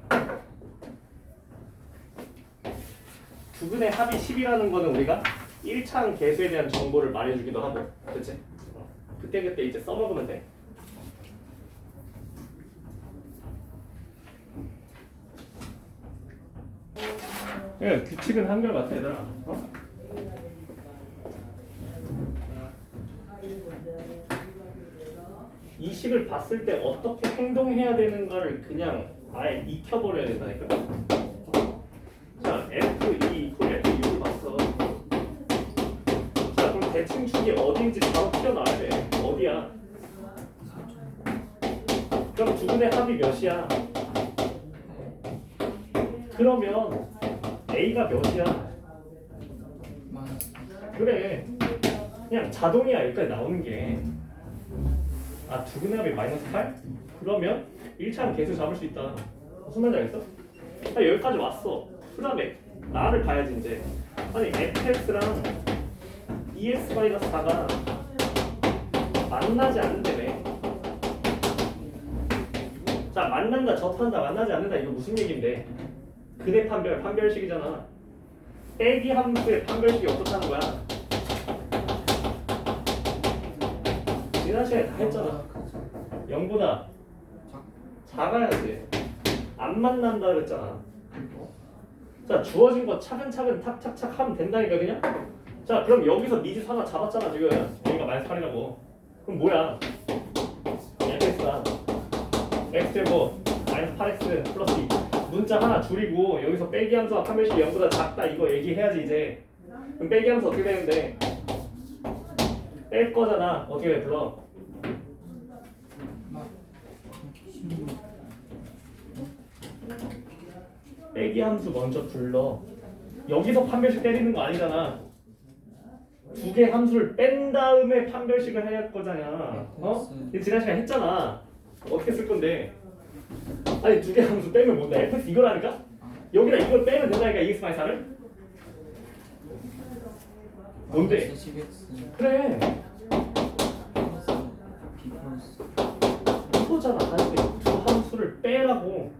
두근의 합이 10이라는 거는 우리가 1차항 계수에 대한 정보를 말해주기도 하고, 그치? 그때그때 이제 써먹으면 돼. 예, 규칙은 한결같아, 얘들아. 어? 이 식을 봤을 때 어떻게 행동해야 되는가를 그냥 아예 익혀버려야 된다니까. 자, F2 F6을 봤어. 자, 그럼 대칭축이 어디인지 바로 튀어나와야 돼. 어디야? 그럼 두근의 합이 몇이야? 그러면 A가 몇이야? 그래. 그냥 자동이야 여기까지 나오는 게. 아 두근합이 마이너스 8? 그러면 1차는 개수 잡을 수 있다. 무슨 말인지 알겠어? 아, 여기까지 왔어. 그 다음에 나를 봐야지 이제. 아니 fx랑 EX-4가 만나지 않는다며. 자 만난다 접한다 만나지 않는다 이거 무슨 얘기인데? 근의 판별식이잖아. 빼기 함수의 판별식이 어떻다는 거야? 지난 시간에 다 했잖아. 0보다 작아야지. 안 만난다 그랬잖아. 자 주어진 거 차근차근 탁탁탁 하면 된다니까 그냥. 자 그럼 여기서 미지수 하나 잡았잖아 지금. 여기가 마이너스 8이라고. 그럼 뭐야? fx가 x제곱 마이너스 8x 플러스 2 문자 하나 줄이고 여기서 빼기 함수와 판별식이 0보다 작다 이거 얘기해야지 이제. 그럼 빼기 함수 어떻게 되는데? 뺄 거잖아. 어떻게 돼 불러? 빼기 함수 먼저 불러. 여기서 판별식 때리는 거 아니잖아. 두 개 함수를 뺀 다음에 판별식을 해야 할 거잖아. 어? 이거 지난 시간에 했잖아. 어떻게 쓸 건데? 아니 두 개 함수 빼면 뭔데? fx 이거라니까? 여기다 이걸 빼면 된다니까 EX-4를? 뭔데? 그래 이거잖아. 사실 두 함수를 빼라고.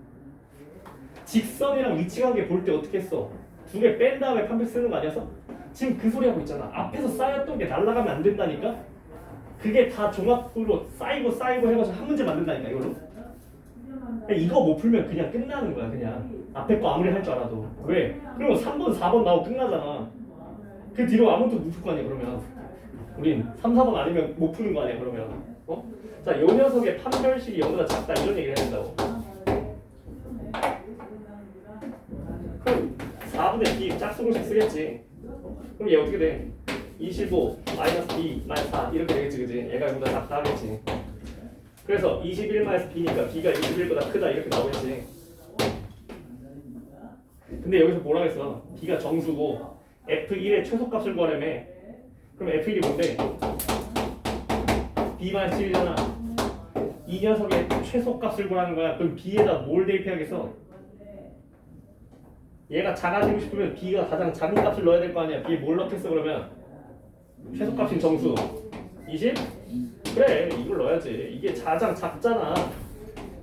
직선이랑 위치관계 볼 때 어떻게 했어? 두 개 뺀 다음에 판별 쓰는 거 아니었어? 지금 그 소리 하고 있잖아. 앞에서 쌓였던 게 날아가면 안 된다니까? 그게 다 종합으로 쌓이고 해가지고 한 문제 만든다니까 이걸로. 이거 못 풀면 그냥 끝나는 거야 그냥. 앞에 거 아무리 할 줄 알아도. 왜? 그럼 3번 4번 나오고 끝나잖아. 그 뒤로 아무것도 못 풀 거 아니야 그러면. 우린 3, 4번 아니면 못 푸는 거 아니야 그러면. 어? 자, 요 녀석의 판별식이 0보다 작다 이런 얘기를 해야 된다고. 그럼 4분의 b 짝수공식 쓰겠지. 그럼 얘 어떻게 돼? 25 마이너스 b 마이너스 4 이렇게 되겠지 그지? 얘가 0보다 작다 하겠지. 그래서 21 마이너스 b니까 b가 21보다 크다 이렇게 나오겠지. 근데 여기서 뭐라고 했어? b가 정수고 f1의 최소값을 구하려며. 그럼 f1이 뭔데? b 마이너스 7이잖아. 이 녀석의 최소값을 구하는 거야. 그럼 b에다 뭘 대입해야겠어? 얘가 작아지고 싶으면 b가 가장 작은 값을 넣어야 될 거 아니야. b에 뭘 넣겠어 그러면? 최소값인 정수 20? 그래 이걸 넣어야지. 이게 가장 작잖아.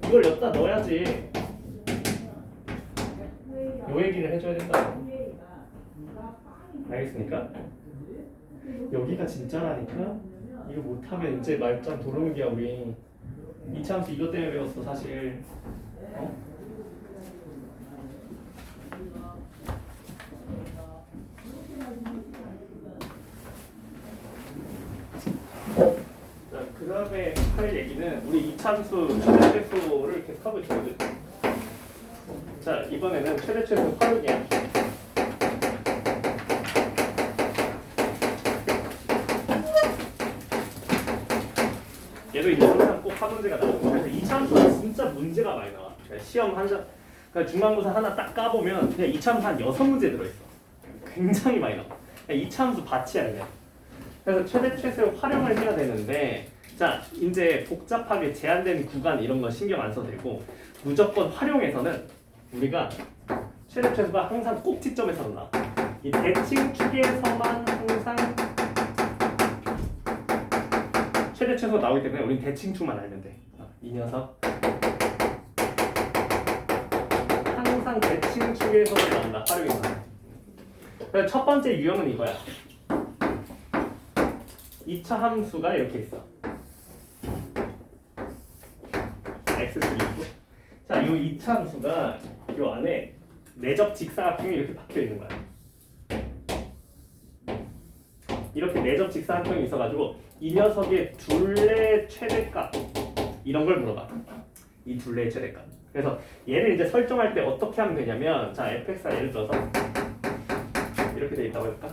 이걸 여기다 넣어야지. 요 얘기를 해줘야 된다. 알겠습니까? 여기가 진짜라니까? 이거 못하면 이제 말짱 도루묵이야 우리. 이차함수 이것 때문에 배웠어 사실. 어? 자, 그 다음에 할 얘기는 우리 이차함수 최대 최소를 계속 하고 있거든. 자, 이번에는 최대 최소 활용이야. 얘도 이제 항상 꼭 한 문제가 나오고. 그래서 이차함수는 진짜 문제가 많이 나와. 그러니까 시험 한 장, 그러니까 중간고사 하나 딱 까보면 그냥 이차함수 한 6문제 들어있어. 굉장히 많이 나와. 이차함수 밭이야 그냥. 그래서 최대 최소를 활용을 해야 되는데, 자 이제 복잡하게 제한된 구간 이런 거 신경 안 써도 되고 무조건 활용해서는 우리가 최대 최소가 항상 꼭지점에서 나와. 이 대칭축에서만 항상 최대 최소가 나오기 때문에 우린 대칭축만 알면 돼. 이 녀석 항상 대칭축에서만 나온다. 활용해서. 그래서 첫 번째 유형은 이거야. 2차 함수가 이렇게 있어. x3. 자, 이 2차 함수가 이 안에 내적 직사각형이 이렇게 박혀 있는 거야. 이렇게 내적 직사각형이 있어가지고 이 녀석의 둘레 최대값 이런 걸 물어봐. 이 둘레의 최대값. 그래서 얘를 이제 설정할 때 어떻게 하면 되냐면, 자 fx가 예를 들어서 이렇게 돼 있다고 할까?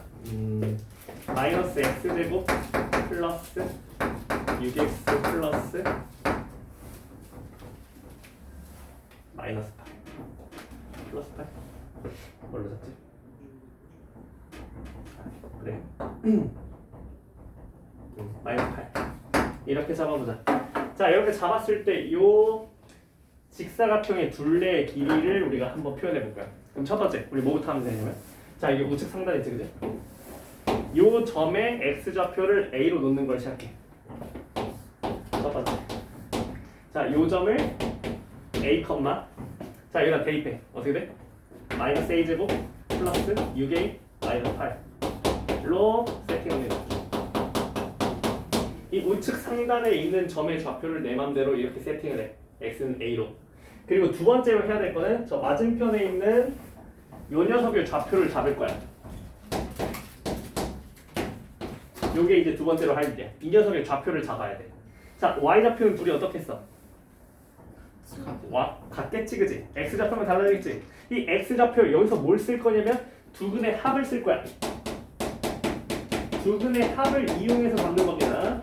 마이너스 x제곱 플러스 6x 플러스 마이너스 8 플러스 8 뭘로 샀지? 그래. 마이너스 8 이렇게 잡아보자. 자 이렇게 잡았을 때 요 직사각형의 둘레의 길이를 우리가 한번 표현해 볼까요? 그럼 첫 번째 우리 뭐부터 하면 되냐면 자 이게 우측 상단이지 그죠? 요 점의 x좌표를 a로 놓는 걸 시작해. 첫 번째. 자 요 점을 a, 자 여기다 대입해. 어떻게 돼? 마이너스 a 제곱 플러스 6a 마이너스 8로 세팅합니다. 이 우측 상단에 있는 점의 좌표를 내 맘대로 이렇게 세팅을 해. x는 a로. 그리고 두 번째로 해야 될 거는 저 맞은편에 있는 요 녀석의 좌표를 잡을 거야. 요게 이제 두 번째로 할 일이야. 이 녀석의 좌표를 잡아야 돼. 자, y좌표는 둘이 어떻게 했어? 같겠지, 그지? x좌표면 달라지겠지? 이 x좌표 여기서 뭘 쓸 거냐면 두근의 합을 쓸 거야. 두근의 합을 이용해서 잡는 겁니다.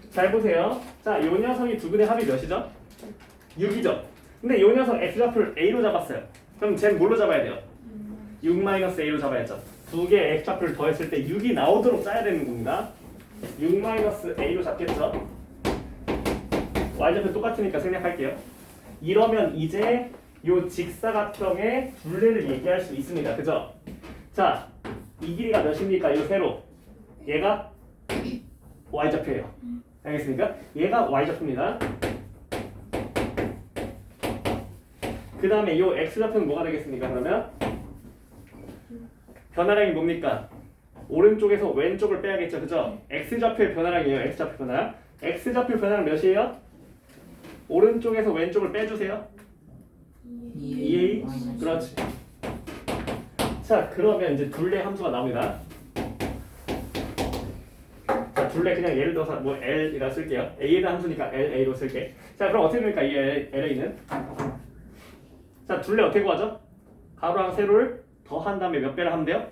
잘 보세요. 자, 요 녀석이 두근의 합이 몇이죠? 6이죠. 근데 요 녀석 x좌표를 a로 잡았어요. 그럼 쟤는 뭘로 잡아야 돼요? 6-a로 잡아야죠. 두 개의 x좌표를 더했을 때 6이 나오도록 짜야 되는 겁니다. 6-a로 잡겠죠. y좌표 똑같으니까 생략할게요. 이러면 이제 요 직사각형의 둘레를 얘기할 수 있습니다. 그죠? 자, 이 길이가 몇입니까? 이 세로. 얘가 y좌표예요. 알겠습니까? 얘가 y좌표입니다. 그 다음에 이 x좌표는 뭐가 되겠습니까? 그러면 변화량이 뭡니까? 오른쪽에서 왼쪽을 빼야겠죠. 그죠? x좌표의 변화량이에요. x좌표 변화량. x좌표 변화량 몇이에요? 오른쪽에서 왼쪽을 빼주세요. 2a. 그렇지. 자, 그러면 이제 둘레 함수가 나옵니다. 자, 둘레 그냥 예를 들어서 뭐 L이라 쓸게요. A에다 함수니까 LA로 쓸게. 자, 그럼 어떻게 됩니까? 이 LA는? 자, 둘레 어떻게 구하죠? 가로랑 세로를 더한 다음에 몇 배를 하면 돼요?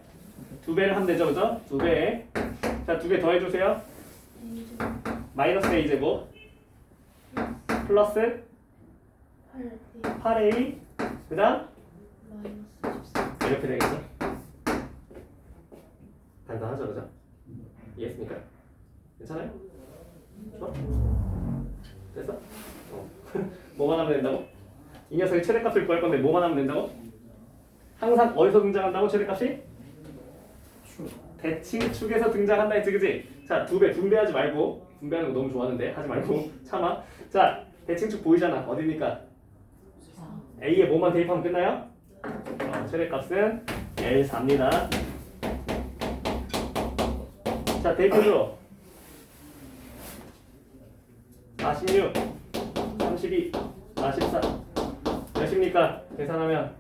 2배를 하면 되죠, 그죠? 2배. 자, 2개 더해주세요. 마이너스 a 제곱 플러스 8a 그다음 이렇게 되겠죠? 간단하죠, 그죠? 이해했습니까? 괜찮아요? 좋아? 됐어? 뭐만 하면 된다고? 이 녀석의 최대값을 구할 건데 뭐만 하면 된다고? 항상 어디서 등장한다고 최대값이? 대칭축에서 등장한다 했지, 그지? 자, 2배 분배하지 말고, 분배하는 거 너무 좋아하는데 하지 말고 참아. 자, 대칭축 보이잖아. 어디니까? A에 뭐만 대입하면 끝나요? 최대값은 L4입니다. 자, 대입해줘. 46, 32, 44 몇입니까? 계산하면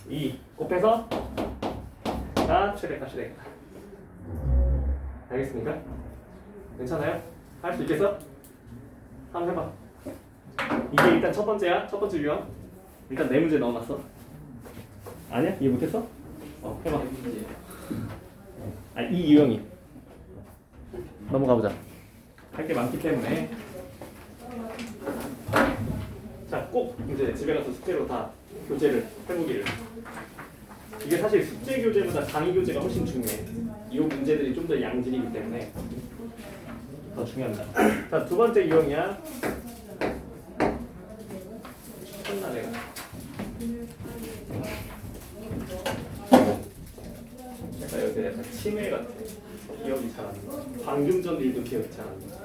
2 곱해서 자, 최대값이 되겠다. 알겠습니까? 괜찮아요? 할 수 있겠어? 한번 해봐. 이게 일단 첫 번째야. 첫 번째 유형. 일단 네 문제 넣어놨어. 아니야? 이해 못했어? 해봐. 이 유형이. 넘어가 보자. 할 게 많기 때문에. 자, 꼭 이제 집에 가서 숙제로 다 교재를 해보기를. 이게 사실 숙제 교재보다 강의 교재가 훨씬 중요해. 이 문제들이 좀 더 양질이기 때문에 더 중요합니다. 자, 두 번째 유형이야. 혼나 내가. 약간 여기 약간 치매 같아. 기억이 잘 안 나. 방금 전 일도 기억이 잘 안 나.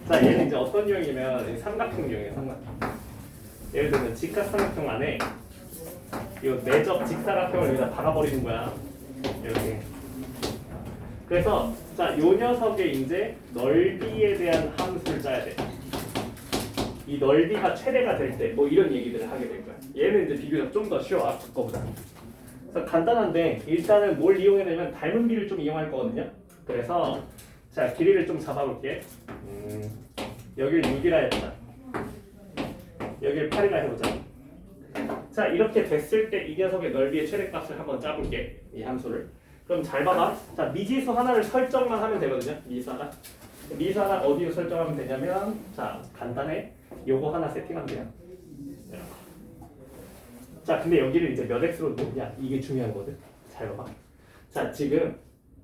자, 얘는 이제 어떤 유형이면 삼각형 유형이에요. 삼각형. 예를 들면 직각삼각형 안에 이 내접 직사각형을 여기다 박아버리는 거야. 이렇게. 그래서 자, 요 녀석의 이제 넓이에 대한 함수를 짜야 돼. 이 넓이가 최대가 될 때 뭐 이런 얘기들을 하게 될 거야. 얘는 이제 비교적 좀 더 쉬워. 앞 거보다. 그래서 간단한데 일단은 뭘 이용해야 되면 닮은 비를 좀 이용할 거거든요. 그래서 자, 길이를 좀 잡아볼게. 여기를 6이라 해보자. 여기를 8이라 해보자. 자, 이렇게 됐을 때 이 녀석의 넓이의 최대값을 한번 짜볼게. 이 함수를. 그럼 잘 봐봐. 자, 미지수 하나를 설정만 하면 되거든요. 미지수 하나. 미지수 하나 어디로 설정하면 되냐면 자, 간단해. 요거 하나 세팅하면 돼요. 자, 근데 여기를 이제 몇 x로 놓냐? 이게 중요한 거든. 잘 봐봐. 자, 지금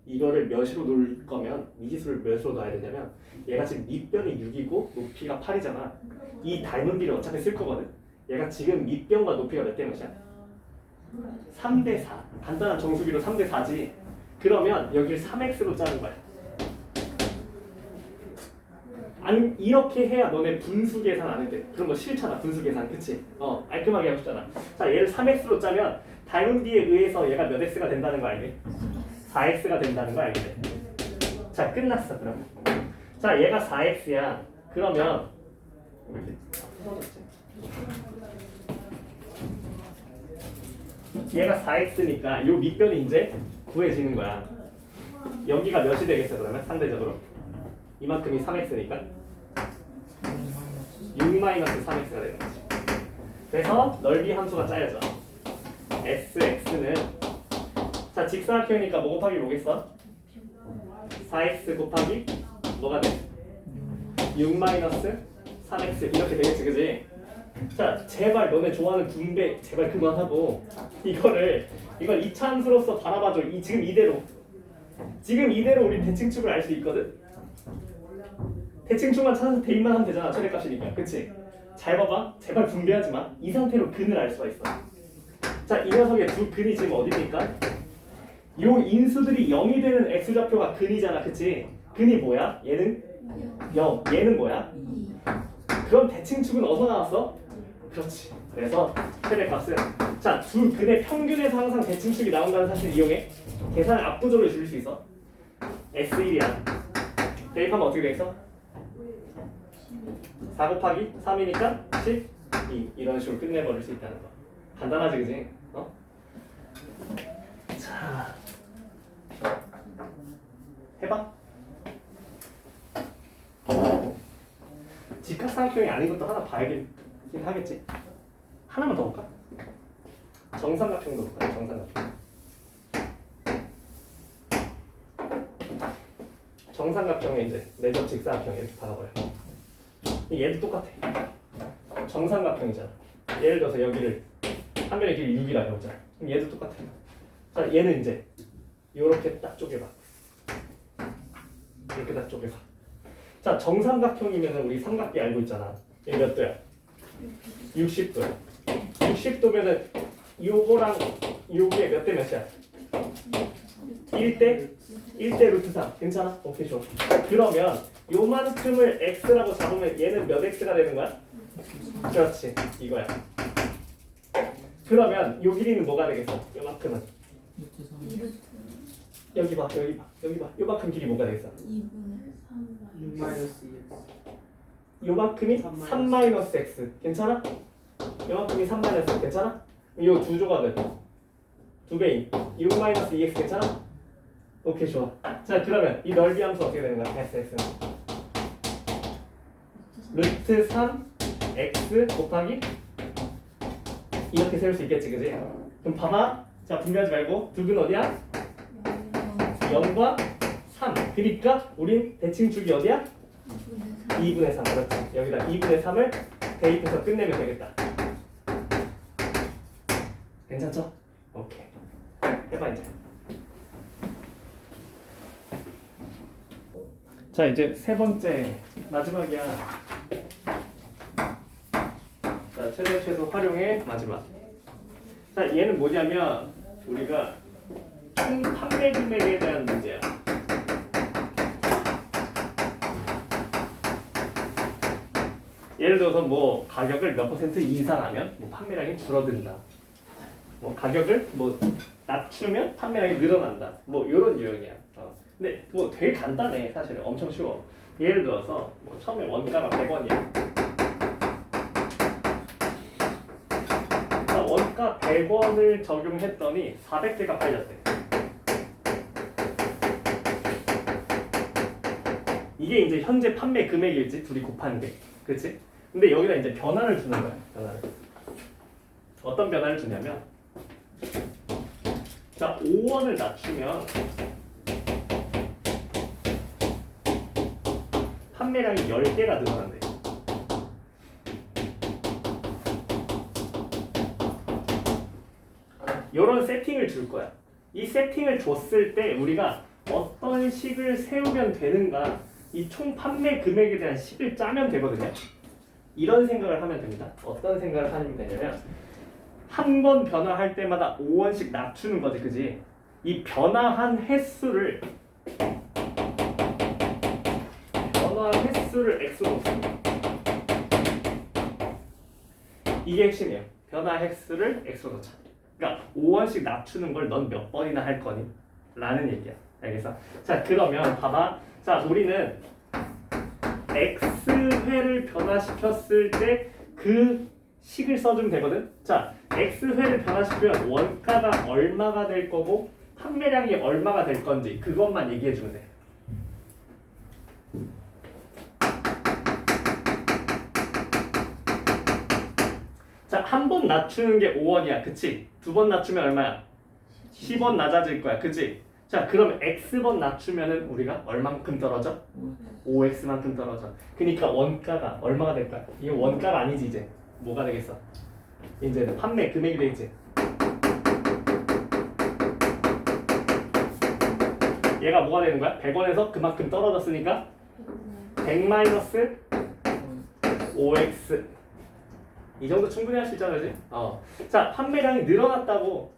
이거를 몇으로 놓을 거면 미지수를 몇으로 넣어야 되냐면 얘가 지금 밑변이 6이고 높이가 8이잖아. 이 닮은 비를 어차피 쓸 거거든. 얘가 지금 밑변과 높이가 몇 대 몇이야? 3대 4. 간단한 정수기로 3대 4지. 그러면 여기를 3x로 짜는 거야. 안 이렇게 해야 너네 분수 계산 안 돼. 그런 거 싫잖아. 분수 계산. 그치? 깔끔하게 하고 싶잖아. 자, 얘를 3x로 짜면 닮은 비에 의해서 얘가 몇 x가 된다는 거 알지? 4x가 된다는 거 알겠지? 자, 끝났어. 그러면. 자, 얘가 4x야. 그러면 얘가 4x니까 요 밑변이 이제 구해지는 거야. 여기가 몇이 되겠어 그러면 상대적으로? 이만큼이 3x니까 6-3x가 되는 거지. 그래서 넓이 함수가 짜여져. sx는 자 직사각형이니까 뭐 곱하기 뭐겠어? 4x 곱하기 뭐가 돼? 6-3x 이렇게 되겠지, 그지? 자 제발 너네 좋아하는 분배 제발 그만하고 이걸 2차 함수로서 바라봐줘. 지금 이대로 우리 대칭축을 알 수 있거든. 대칭축만 찾아서 대입만 하면 되잖아. 최대값이니까. 그치? 잘 봐봐. 제발 분배하지 마. 이 상태로 근을 알 수가 있어. 자, 이 녀석의 두 근이 지금 어디입니까? 요 인수들이 0이 되는 x좌표가 근이잖아. 그치? 근이 뭐야? 얘는 0. 얘는 뭐야? 그럼 대칭축은 어디서 나왔어? 그렇지. 그래서 최대값은 자, 두 근의 평균에서 항상 대칭축이 나온다는 사실을 이용해 계산을 압도적으로 줄일 수 있어. S1이야. 대입하면 어떻게 되겠어? 4 곱하기 3이니까 12 이런 식으로 끝내버릴 수 있다는 거. 간단하지, 그지? 자, 해봐. 직각삼각형이 아닌 것도 하나 봐야긴 하겠지. 하나만 더 볼까? 정삼각형도 볼까? 정삼각형에 이제 내적 직사각형 이렇게 받아버려. 얘도 똑같아. 정삼각형이잖아. 예를 들어서 여기를 한 면의 길이 6이라 해보자. 그럼 얘도 똑같아. 자, 얘는 이제 이렇게 딱 쪼개봐. 이렇게 딱 쪼개봐. 자, 정삼각형이면 우리 삼각대 알고 있잖아. 얘 몇 도야? 60도야. 60도면은 요거랑 요게 몇 대 몇이야? 1대 루트 3. 괜찮아? 오케이, 좋아. 그러면 요만큼을 x라고 잡으면 얘는 몇 x가 되는 거야? 그렇지. 이거야. 그러면 요 길이는 뭐가 되겠어? 요만큼은. 여기 봐. 요만큼 길이 뭐가 되겠어? 요만큼이 3-x. 괜찮아? 요만큼이 3-x. 괜찮아? 요 두 조각은 두 배인 6-2x 괜찮아? 오케이, 좋아. 자, 그러면 이 넓이 함수 어떻게 되는 거야? SX는 루트 3x 곱하기 이렇게 세울 수 있겠지, 그지? 그럼 봐봐. 자, 분배하지 말고 두 근 어디야? 0과 3. 그러니까 우린 대칭축이 어디야? 2분의 3. 그렇지. 여기다 2분의 3을 대입해서 끝내면 되겠다. 괜찮죠? 오케이. 해봐 이제. 자, 이제 세 번째 마지막이야. 자, 최소 활용의 마지막. 자, 얘는 뭐냐면 우리가 총 판매 금액에 대한 문제야. 예를 들어서 뭐 가격을 몇 % 인상하면 뭐 판매량이 줄어든다. 뭐 가격을 뭐 낮추면 판매량이 늘어난다. 뭐 이런 유형이야. 근데 뭐 되게 간단해. 사실 엄청 쉬워. 예를 들어서 뭐 처음에 원가가 100원이야. 원가 100원을 적용했더니 400개가 팔렸대. 이게 이제 현재 판매 금액일지 둘이 곱하는 게, 그렇지? 근데 여기다 이제 변화를 주는 거야. 변화를. 어떤 변화를 주냐면, 자, 5원을 낮추면 판매량이 10개가 늘어난대. 이런 세팅을 줄 거야. 이 세팅을 줬을 때 우리가 어떤 식을 세우면 되는가, 이 총 판매 금액에 대한 식을 짜면 되거든요. 이런 생각을 하면 됩니다. 어떤 생각을 하면 되냐면 한 번 변화할 때마다 5원씩 낮추는 거지, 그지? 이 변화한 횟수를 x로 놓습니다. 이게 핵심이에요. 변화 횟수를 x로 놓자. 그러니까 5원씩 낮추는 걸 넌 몇 번이나 할 거니? 라는 얘기야. 알겠어? 자, 그러면 봐봐. 자, 우리는 x회를 변화시켰을 때 그 식을 써주면 되거든. 자, x회를 변화시키면 원가가 얼마가 될 거고 판매량이 얼마가 될 건지 그것만 얘기해 주면 돼. 자, 한 번 낮추는 게 5원이야. 그치? 두 번 낮추면 얼마야? 10원 낮아질 거야. 그치? 자, 그러면 x번 낮추면은 우리가 얼만큼 떨어져? 5x만큼 떨어져. 그러니까 원가가 얼마가 될 거야? 이게 원가가 아니지 이제. 뭐가 되겠어? 이제 판매 금액이 되겠지. 얘가 뭐가 되는 거야? 100원에서 그만큼 떨어졌으니까 100 마이너스 5x. 이 정도 충분히 할 수 있잖아, 그지? 자, 판매량이 늘어났다고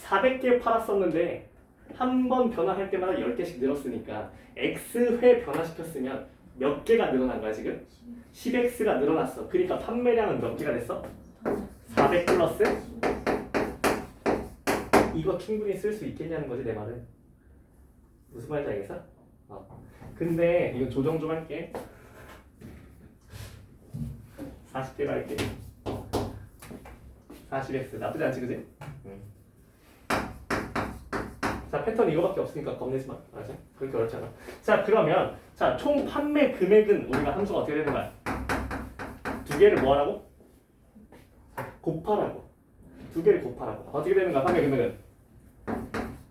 400개 팔았었는데 한 번 변화할 때마다 10개씩 늘었으니까 x회 변화시켰으면 몇 개가 늘어난 거야 지금? 10x가 늘어났어. 그러니까 판매량은 몇 개가 됐어? 400 플러스? 이거 충분히 쓸 수 있겠냐는 거지 내 말은. 무슨 말인지 알겠어? 근데 이거 조정 좀 할게. 40개로 할게. 40x 나쁘지 않지, 그지? 자, 패턴 이거밖에 없으니까 겁내지 마. 맞아? 그렇게 어렵지 않아. 자, 그러면 자, 총 판매 금액은 우리가 함수가 어떻게 되는 거야? 두 개를 뭐 하라고? 곱하라고. 두 개를 곱하라고. 어떻게 되는 거야, 판매 금액은?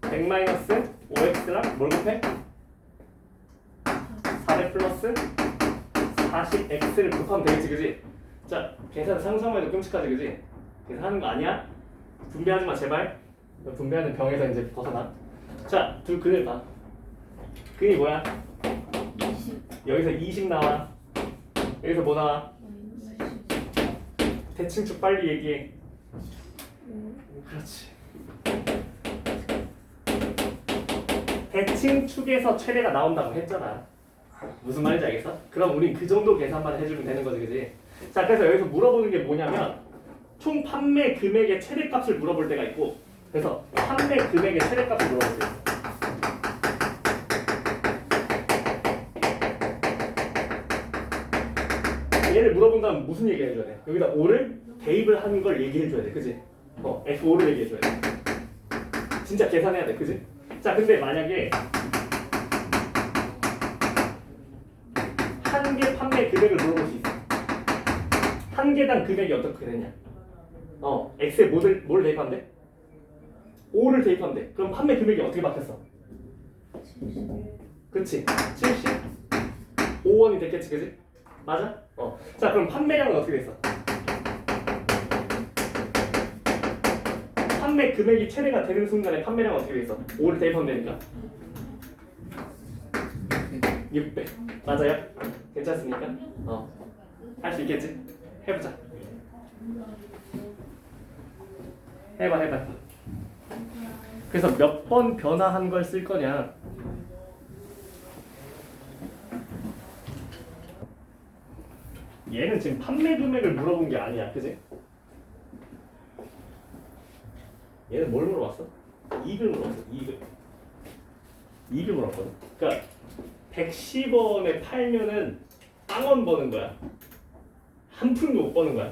100 마이너스 5x랑 뭘 곱해? 400 플러스 40x를 곱하면 되겠지, 그지? 자, 계산 상상만 해도 끔찍하지, 그지? 계산하는 거 아니야? 분배하지 마, 제발. 분배하는 병에서 이제 벗어나. 자, 둘 근을 봐. 근이 뭐야? 20. 여기서 20 나와. 여기서 뭐 나와? 대칭축 빨리 얘기해. 그렇지. 대칭축에서 최대가 나온다고 했잖아. 무슨 말인지 알겠어? 그럼 우린 그 정도 계산만 해주면 되는 거지, 그지? 자, 그래서 여기서 물어보는 게 뭐냐면 총 판매 금액의 최대값을 물어볼 때가 있고, 그래서 판매 금액의 최대값을 물어볼 때 있어. 얘를 물어본다면 무슨 얘기 해줘야 돼? 여기다 5를 대입을 하는 걸 얘기해줘야 돼, 그지? F5를 얘기해줘야 돼. 진짜 계산해야 돼, 그지? 자, 근데 만약에 한 개 판매 금액을 물어볼 수 있어. 한 개당 금액이 어떻게 되냐? X에 뭘 대입하면 돼? 5를 대입하면 돼. 그럼 판매 금액이 어떻게 바뀌었어? 그치? 75원이 됐겠지, 그지? 맞아? 자, 그럼 판매량은 어떻게 됐어? 판매 금액이 최대가 되는 순간에 판매량은 어떻게 됐어? 5를 대입하면 되니까 600. 맞아요? 괜찮습니까? 할 수 있겠지? 해보자. 해봐. 그래서 몇 번 변화한 걸 쓸 거냐? 얘는 지금 판매 금액을 물어본 게 아니야, 그지? 얘는 뭘 물어봤어? 이익을 물어봤어, 이익을 물어봤거든. 그러니까 110원에 팔면은 빵원 버는 거야. 한 푼도 못 버는 거야.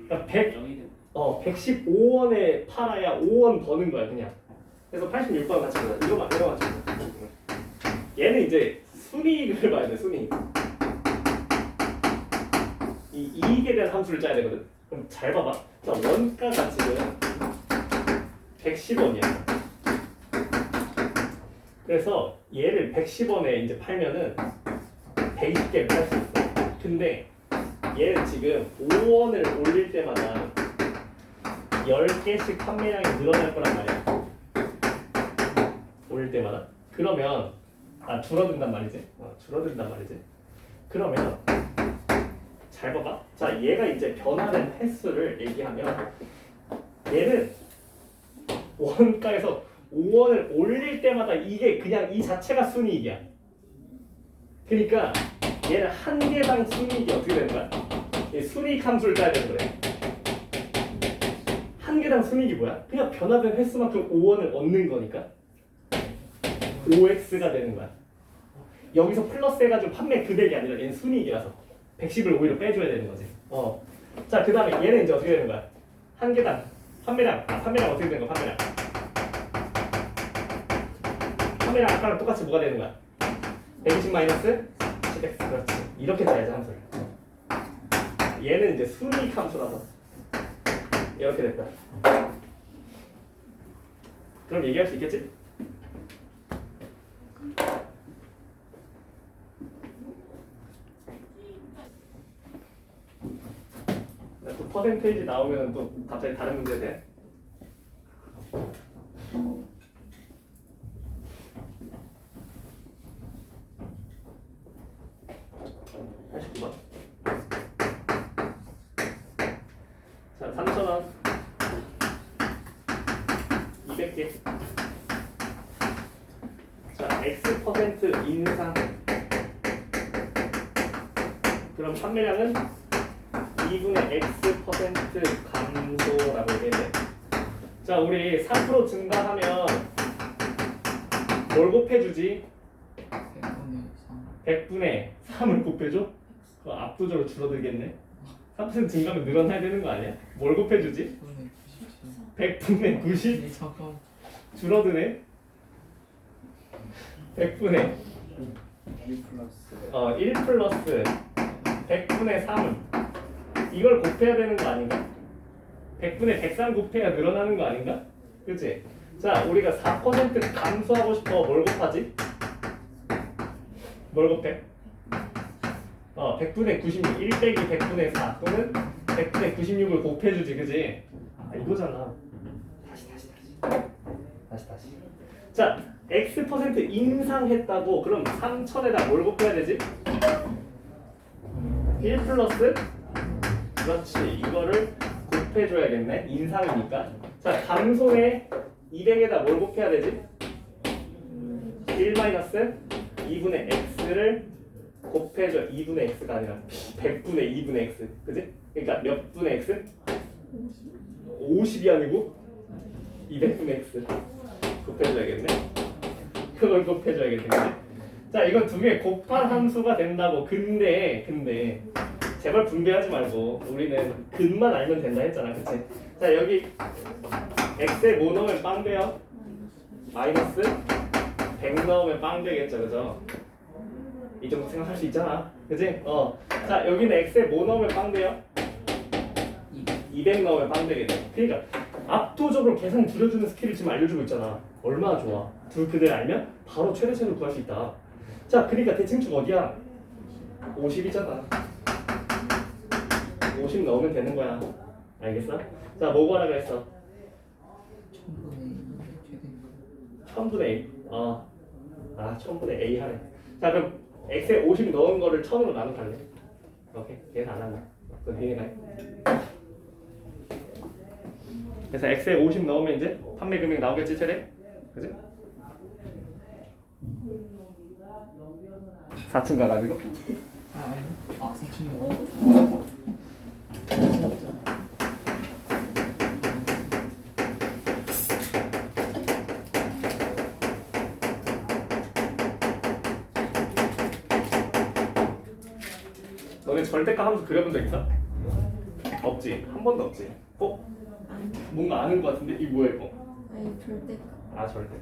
그러니까 115원에 팔아야 5원 버는 거야, 그냥. 그래서 86번 같이 보자. 이거 같이 보자. 얘는 이제 순이익을 봐야 돼, 순이익. 이 이익에 대한 함수를 짜야 되거든. 그럼 잘 봐봐. 자, 원가가 지금 110원이야. 그래서 얘를 110원에 이제 팔면은 120개를 팔 수 있어. 근데 얘는 지금 5원을 올릴 때마다 10개씩 판매량이 늘어날 거란 말이야. 올릴 때마다 그러면 줄어든단 말이지. 줄어든단 말이지. 그러면 잘 봐봐. 자, 얘가 이제 변화된 횟수를 얘기하면 얘는 원가에서 5원을 올릴 때마다 이게 그냥 이 자체가 순이익이야. 그러니까 얘는 한 개당 순이익이 어떻게 되는 거야? 이 순이익 함수를 짜야 되는 거래. 한 개당 순이익이 뭐야? 그냥 변화된 횟수만큼 5원을 얻는 거니까 5x가 되는 거야. 여기서 플러스 해가지고 판매 금액이 아니라 얘는 순이익이라서 110을 오히려 빼줘야 되는 거지. 자, 그 다음에 얘는 이제 어떻게 되는 거야? 한 개당 판매량 어떻게 되는 거야? 판매량 아까랑 똑같이 뭐가 되는 거야? 120 마이너스 10x. 그렇지. 이렇게 짜야지 함수를. 얘는 이제 순이익 함수라서 이렇게 됐다. 그럼 얘기할 수 있겠지? 또 퍼센테이지 나오면 또 갑자기 다른 문제 돼. 자, 3,000원 200개. 자, X% 인상. 그럼 판매량은 2분의 X% 감소라고 얘기해. 자, 우리 3% 증가하면 뭘 곱해주지? 100분의 3을 곱해줘? 그거 압도적으로 줄어들겠네. 3% 증가하면 늘어나야 되는 거 아니야? 뭘 곱해주지? 100분의 90? 잠깐. 줄어드네. 100분의 1 플러스 1 플러스 100분의 3은 이걸 곱해야 되는 거 아닌가? 100분의 103 곱해야 늘어나는 거 아닌가? 그치? 자, 우리가 4% 감소하고 싶어. 뭘 곱하지? 뭘 곱해? 100분의 96, 1 빼기 100분의 4 또는 100분의 96을 곱해주지, 그지? 이거잖아. 다시. 자, X% 인상했다고. 그럼 3,000에다 뭘 곱해야 되지? 1 플러스? 그렇지. 이거를 곱해줘야겠네. 인상이니까. 자, 감소에 200에다 뭘 곱해야 되지? 1 마이너스 2분의 x를 곱해줘. 2분의 x가 아니라 100분의 2분의 x. 그지? 그러니까 몇 분의 x? 50이 아니고 200분의 x. 곱해줘야겠네. 그걸 곱해줘야겠네. 그치? 자, 이건 두 개 곱한 함수가 된다고. 근데 제발 분배하지 말고 우리는 근만 알면 된다 했잖아. 그치? 자, 여기 x에 뭐 넣으면 빵 돼요? 마이너스 100 넣으면 빵 되겠죠. 그죠? 이 정도 생각할 수 있잖아. 그치? 자, 여기는 x에 뭐 넣으면 빵 돼요? 200 넣으면 빵 되겠네. 그러니까 압도적으로 계산 줄여주는 스킬을 지금 알려주고 있잖아. 얼마나 좋아. 둘 그대로 알면 바로 최대치를 구할 수 있다. 자, 그러니까 대칭축 어디야? 50이잖아. 50 넣으면 되는 거야. 알겠어? 자, 뭐 구하라 그랬어? 1000분의 A. 1000분의 A 하래. 자, 그럼 x에 50 넣은 거를 1000으로 나눠갈래? 오케이. 얘는 안 한다. 그건 얘가 해. 그래서 x에 50 넣으면 이제 판매 금액 나오겠지, 최대? 그지? 4층 가가지고. 사춘기. 너네 절대값 함수 그려본 적 있어? 없지. 한 번도 없지. 뭔가 아는 것 같은데? 이거 뭐야 이거? 아니 절대값. 절대값.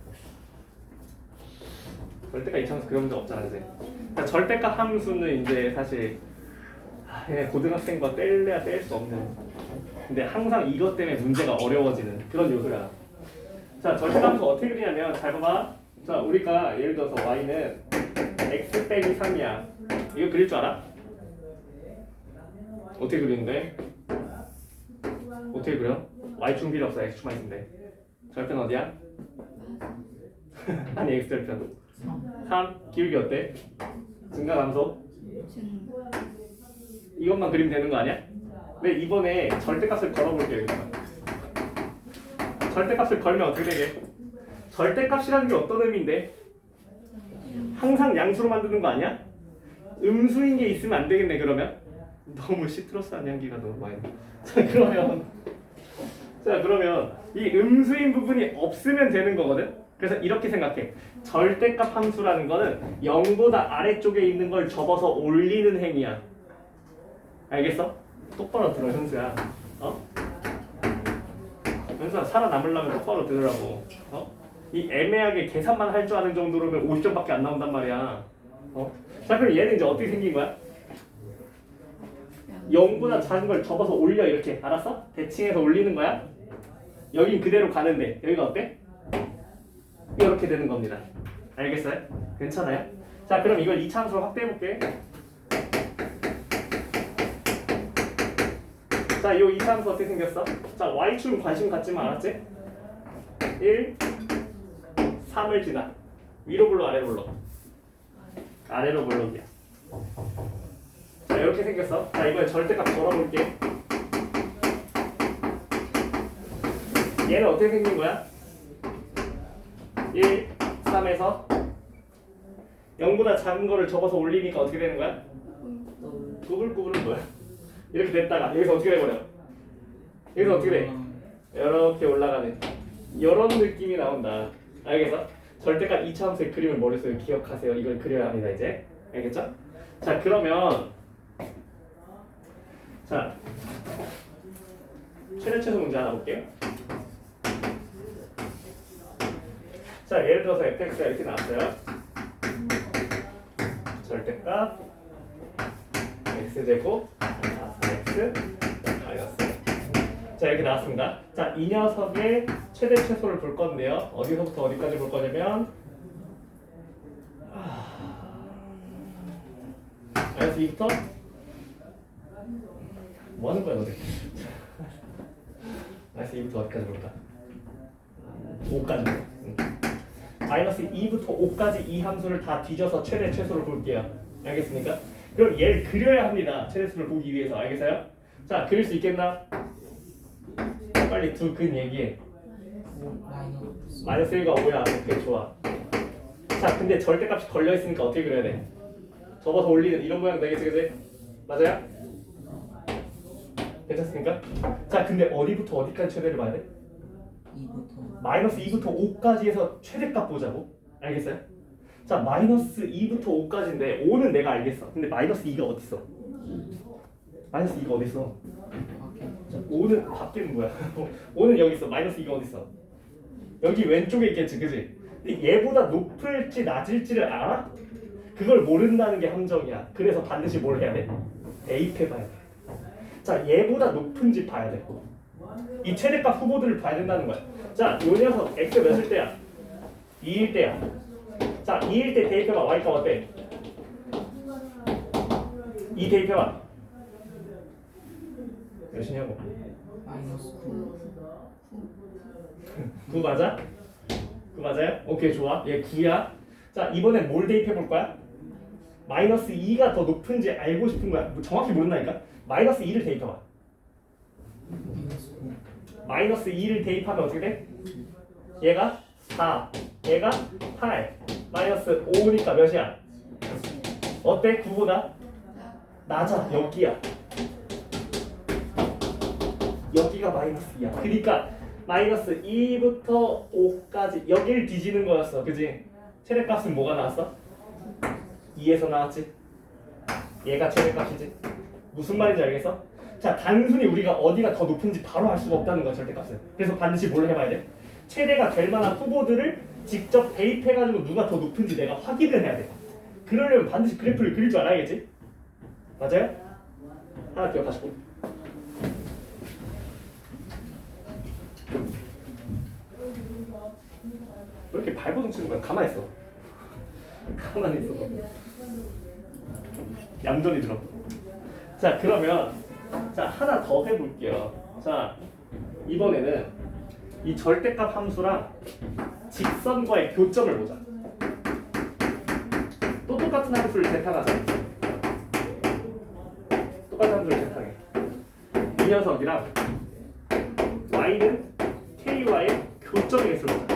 절대값 이차함수 그려본 적 없잖아, 그지? 그러니까 절대값 함수는 이제 사실 그냥 고등학생과 뗄래야 뗄 수 없는. 근데 항상 이것 때문에 문제가 어려워지는 그런 요소야. 자, 절대값 함수 어떻게 그리냐면 잘 봐봐. 자, 우리가 예를 들어서 y는 x 빼기 3이야. 이거 그릴 줄 알아? 어떻게 그리는데? 어떻게 그려? y축 필요 없어. x축만 있으면 돼. 절대는 어디야? 아니 x절편 3 기울기 어때? 증가 감소? 이것만 그리면 되는 거 아니야? 근데 이번에 절대값을 걸어볼게요. 여기다가. 절대값을 걸면 어떻게 되게? 절대값이라는 게 어떤 의미인데? 항상 양수로 만드는 거 아니야? 음수인 게 있으면 안 되겠네. 그러면 너무 시트러스한 향기가 너무 많이 나. 자 그러면 이 음수인 부분이 없으면 되는 거거든. 그래서 이렇게 생각해. 절대값 함수라는 거는 0보다 아래쪽에 있는 걸 접어서 올리는 행위야. 알겠어? 똑바로 들어 현수야. 현수야 살아남으려면 똑바로 들으라고. 이 애매하게 계산만 할 줄 아는 정도로면 50점밖에 안 나온단 말이야. 자 그럼 얘는 이제 어떻게 생긴 거야? 0보다 작은 걸 접어서 올려 이렇게. 알았어? 대칭해서 올리는 거야. 여긴 그대로 가는데 여기가 어때? 이렇게 되는 겁니다. 알겠어요? 괜찮아요? 자 그럼 이걸 2차 함수로 확대해볼게. 자, 이 2차 함수 어떻게 생겼어? 자, y축은 관심 갖지만 알았지? 1, 3을 지나 위로 불러 아래로 불러? 아래로 불러기야. 자, 이렇게 생겼어. 자, 이번에 절대값 걸어볼게. 얘는 어떻게 생긴 거야? 1, 3에서 0보다 작은 거를 접어서 올리니까 어떻게 되는 거야? 구불구불은 뭐야? 이렇게 됐다가 여기서 어떻게 돼버려? 여기서 어떻게 돼? 이렇게 올라가는 이런 느낌이 나온다. 알겠어? 절대값 2차 함수의 그림을 머릿속에 기억하세요. 이걸 그려야 합니다 이제. 알겠죠? 자 그러면 자 최대 최소 문제 하나 볼게요. 자 예를 들어서 fx가 이렇게 나왔어요. 절대값 x제곱 x 마이너스. 자 이렇게 나왔습니다. 자 이 녀석의 최대 최소를 볼 건데요. 어디서부터 어디까지 볼 거냐면 마이너스 2부터 뭐 하는 거야 너네? 마이너스 2부터 어디까지 볼까? 5까지. 마이너스 2부터 5까지 이 함수를 다 뒤져서 최대 최소를 볼게요. 알겠습니까? 그럼 얘를 그려야 합니다. 최대수를 보기 위해서. 알겠어요? 자, 그릴 수 있겠나? 빨리 두 근 얘기해. 마이너스 1과 5야. 오케이, 좋아. 자, 근데 절대값이 걸려있으니까 어떻게 그려야 돼? 접어서 올리는 이런 모양 되겠지, 그지? 맞아요? 괜찮습니까? 자, 근데 어디부터 어디까지 최대를 봐야 돼? 마이너스 2부터 5까지 해서 최대값 보자고. 알겠어요? 자, 마이너스 2부터 5까지인데 5는 내가 알겠어. 근데 마이너스 2가 어딨어? 마이너스 2가 어딨어? 자, 5는 밖에는 뭐야? 5는 여기 있어. 마이너스 2가 어딨어? 여기 왼쪽에 있겠지, 그지? 근데 얘보다 높을지 낮을지를 알아? 그걸 모른다는 게 함정이야. 그래서 반드시 뭘 해야 돼? 대입해봐야 돼. 자, 얘보다 높은지 봐야 돼. 이 최대값 후보들을 봐야 된다는 거야. 자, 요 녀석 x 몇일 때야? 2일 때야. 자, 2일 때 대입해봐. y값 어때? 2 대입해봐. 몇이냐고? 마이너스 9. 9 맞아? 9 맞아요? 오케이, 좋아. 얘 9야. 자, 이번엔 뭘 대입해볼 거야? 마이너스 2가 더 높은지 알고 싶은 거야. 뭐 정확히 모른다니까? 마이너스 2를 대입해봐. 마이너스 9. 마이너스 2를 대입하면 어떻게 돼? 얘가 4, 얘가 8, 마이너스 5니까 몇이야? 어때? 9보다? 낮아. 여기야. 여기가 마이너스 2야. 그러니까 마이너스 2부터 5까지 여기를 뒤지는 거였어. 그지? 최대값은 뭐가 나왔어? 2에서 나왔지? 얘가 최대값이지? 무슨 말인지 알겠어? 자, 단순히 우리가 어디가 더 높은지 바로 알 수가 없다는 거야, 절대값은. 그래서 반드시 뭘 해봐야 돼? 최대가 될 만한 후보들을 직접 대입해가지고 누가 더 높은지 내가 확인을 해야 돼. 그러려면 반드시 그래프를 그릴 줄 알아야겠지? 맞아요? 하나 기억하시고. 왜 이렇게 발버둥 치는 거야? 가만히 있어. 가만히 있어. 얌전히 들어. 자, 그러면 자 하나 더 해볼게요. 자, 이번에는 이 절대값 함수랑 직선과의 교점을 보자. 또 똑같은 함수를 재탕하자. 똑같은 함수를 재탕해. 이 녀석이랑 y는 k와의 교점의 개수를 보자.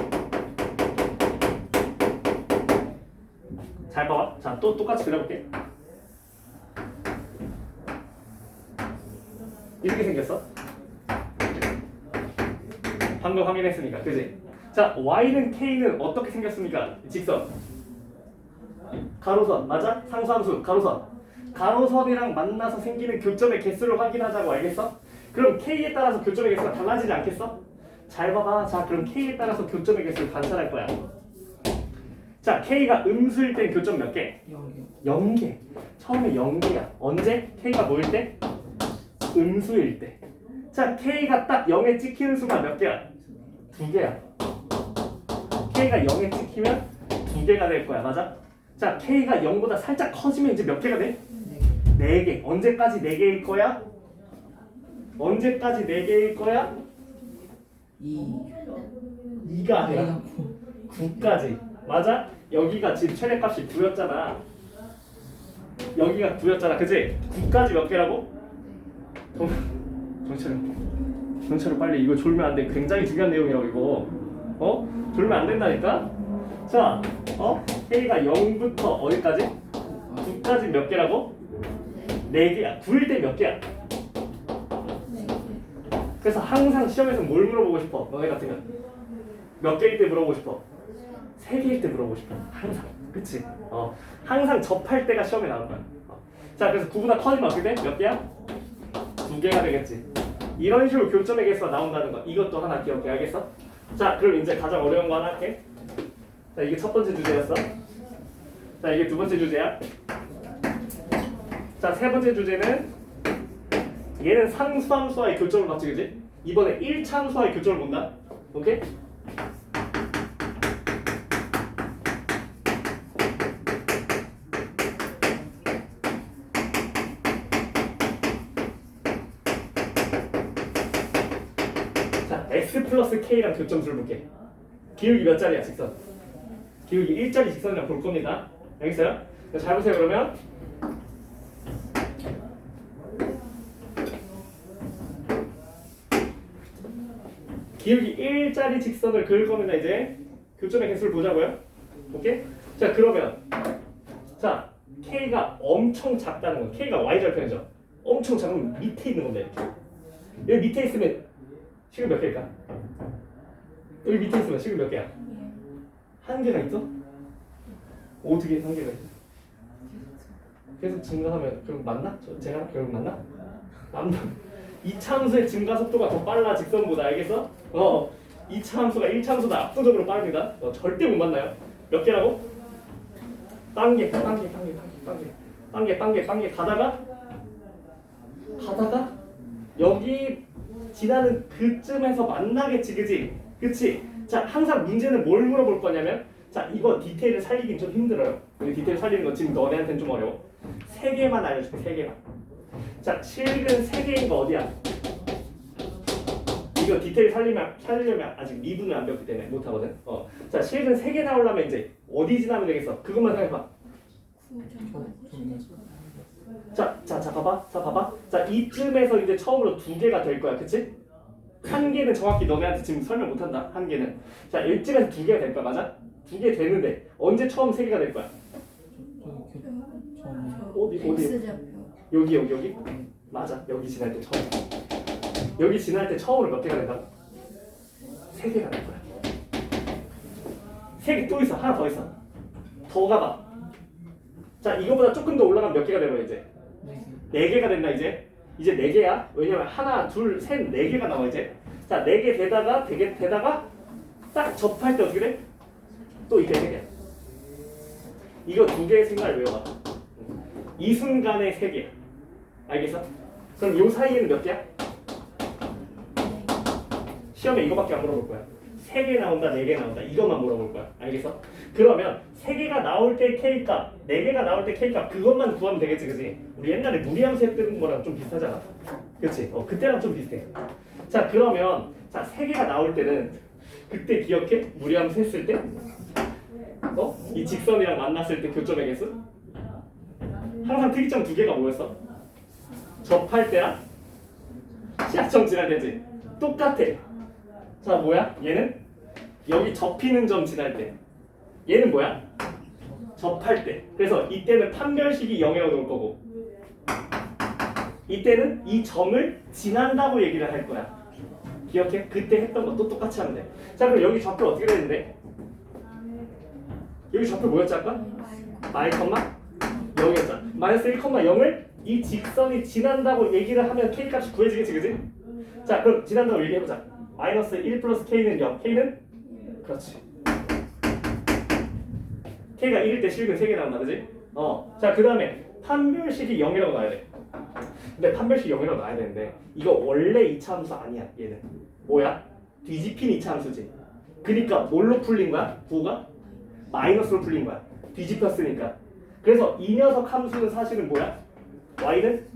잘 봐봐. 자, 또 똑같이 그려볼게. 이렇게 생겼어. 방금 확인했으니까, 그지? 자, y는 k는 어떻게 생겼습니까? 직선. 가로선, 맞아? 상수함수, 가로선. 가로선이랑 만나서 생기는 교점의 개수를 확인하자고, 알겠어? 그럼 k에 따라서 교점의 개수가 달라지지 않겠어? 잘 봐봐. 자, 그럼 k에 따라서 교점의 개수를 관찰할 거야. 자, k가 음수일 땐 교점 몇 개? 0개. 처음에 0개야. 언제? k가 뭐일 때? 음수일 때. 자, k가 딱 0에 찍히는 수가 몇 개야? 2개야. k가 0에 찍히면 2개가 될 거야. 맞아? 자, k가 0보다 살짝 커지면 이제 몇 개가 돼? 4개. 언제까지 4개일 거야? 언제까지 4개일 거야? 2가 아니라 9까지. 맞아? 여기가 지금 최대값이 9였잖아. 여기가 9였잖아. 그치? 9까지 몇 개라고? 정철은 빨리 이거 졸면 안 돼. 굉장히 중요한 내용이라고 이거. 졸면 안 된다니까? 자, K가 0부터 어디까지? 9까지 몇 개라고? 4개야. 9일 때 몇 개야? 그래서 항상 시험에서 뭘 물어보고 싶어? 너네 같으면 몇 개일 때 물어보고 싶어? 3개일 때 물어보고 싶어. 항상. 그치? 항상 접할 때가 시험에 나올 거야. 자, 그래서 9보다 커지면 어떻게 돼? 몇 개야? 2개가 되겠지. 이런 식으로 교점의 개수가 나온다는 거. 이것도 하나 기억해. 알겠어? 자, 그럼 이제 가장 어려운 거 하나 할게. 자, 이게 첫 번째 주제였어. 자, 이게 두 번째 주제야. 자, 세 번째 주제는 얘는 상수함수와의 교점을 맞지, 그지? 이번에 1차 함수와의 교점을 본다. 오케이? 자, x 플러스 k랑 교점수를 볼게. 기울기 몇 자리야, 직선? 기울기 1자리 직선이랑 볼 겁니다. 알겠어요? 잘 보세요, 그러면. 기울기 1자리 직선을 그을 겁니다. 이제 교점의 개수를 보자고요. 오케이? 자, 그러면 자, k가 엄청 작다는 건 k가 y절편이죠. 엄청 작으면 밑에 있는 건데 이렇게. 여기 밑에 있으면 식은 몇 개일까? 여기 밑에 있으면 식은 몇 개야? 한 개가 있어? 어떻게 한 개가 있어? 계속 증가하면 그럼 맞나? 제가 결국 맞나? 안 맞. 2차 함수의 증가 속도가 더 빨라 직선보다. 알겠어? 2차 함수가 1차 함수보다 압도적으로 빠릅니다. 절대 못 만나요. 몇 개라고? 빵개 가다가 여기 지나는 그쯤에서 만나겠지, 그치? 자, 항상 문제는 뭘 물어볼 거냐면, 자, 이거 디테일을 살리긴 좀 힘들어요. 여기 디테일 살리는 거 지금 너네한테는 좀 어려워. 3개만 알려줄게, 3개만. 자, 실근 3개인 거 어디야? 이거 디테일 살리려면 아직 미분을 안 배웠기 때문에 못하거든. 자, 실근 3개 나오려면 이제 어디 지나면 되겠어? 그것만 생각해봐. 자, 봐봐. 자, 이쯤에서 이제 처음으로 2개가 될 거야, 그치? 한 개는 정확히 너네한테 지금 설명 못한다. 한 개는. 자, 이쯤에서 2개가 될 거야, 맞아? 2개 되는데 언제 처음 3개가 될 거야? 어디? 여기. 맞아. 여기 지날 때 처음. 여기 지날 때 처음으로 몇 개가 된다? 3개가 될 거야. 3개 또 있어. 하나 더 있어. 더 가봐. 자, 이거보다 조금 더 올라가면 몇 개가 되는 이제? 4개가 된다 이제. 이제 4개야. 왜냐면 하나, 둘, 셋, 4개가 나와 이제. 자, 4개 되다가 딱 접할 때 어떻게 돼? 또 이게 3개야. 이거 2개의 생각을 외워봐. 이 순간에 3개야. 알겠어? 그럼 요 사이에는 몇 개야? 시험에 이거밖에 안 물어볼 거야. 3개 나온다, 4개 나온다. 이것만 물어볼 거야. 알겠어? 그러면 3개가 나올 때 K값, 4개가 나올 때 K값 그것만 구하면 되겠지, 그치? 우리 옛날에 무리함수 했던 거랑 좀 비슷하잖아. 그치? 그때랑 좀 비슷해. 자 그러면 자 3개가 나올 때는 그때 기억해? 무리함수 했을 때? 이 직선이랑 만났을 때 교점의 개수? 항상 특이점 2개가 뭐였어? 접할 때랑 시약점 지날 때지. 똑같아. 자 뭐야? 얘는 여기 접히는 점 지날 때. 얘는 뭐야? 접할 때. 그래서 이때는 판별식이 0이라고 놓을 거고 이때는 이 점을 지난다고 얘기를 할 거야. 기억해? 그때 했던 것도 똑같이 하면 돼. 자 그럼 여기 좌표 어떻게 되는데? 여기 좌표 뭐였지 아까? 마이 컴마 0이었잖아. 마이너스 1,0을 이 직선이 지난다고 얘기를 하면 k 값이 구해지겠지 그지? 자 그럼 지난다고 얘기해보자. 마이너스 1 플러스 k는 0. k는? 그렇지. k가 1일 때 실근 3개 나온다 그지? 자 그 다음에 판별식이 0이라고 나와야 돼. 근데 판별식 0이라고 나와야 되는데 이거 원래 이차함수 아니야. 얘는 뭐야? 뒤집힌 이차함수지. 그니까 뭘로 풀린 거야? 구가? 마이너스로 풀린 거야. 뒤집혔으니까. 그래서 이 녀석 함수는 사실은 뭐야? y는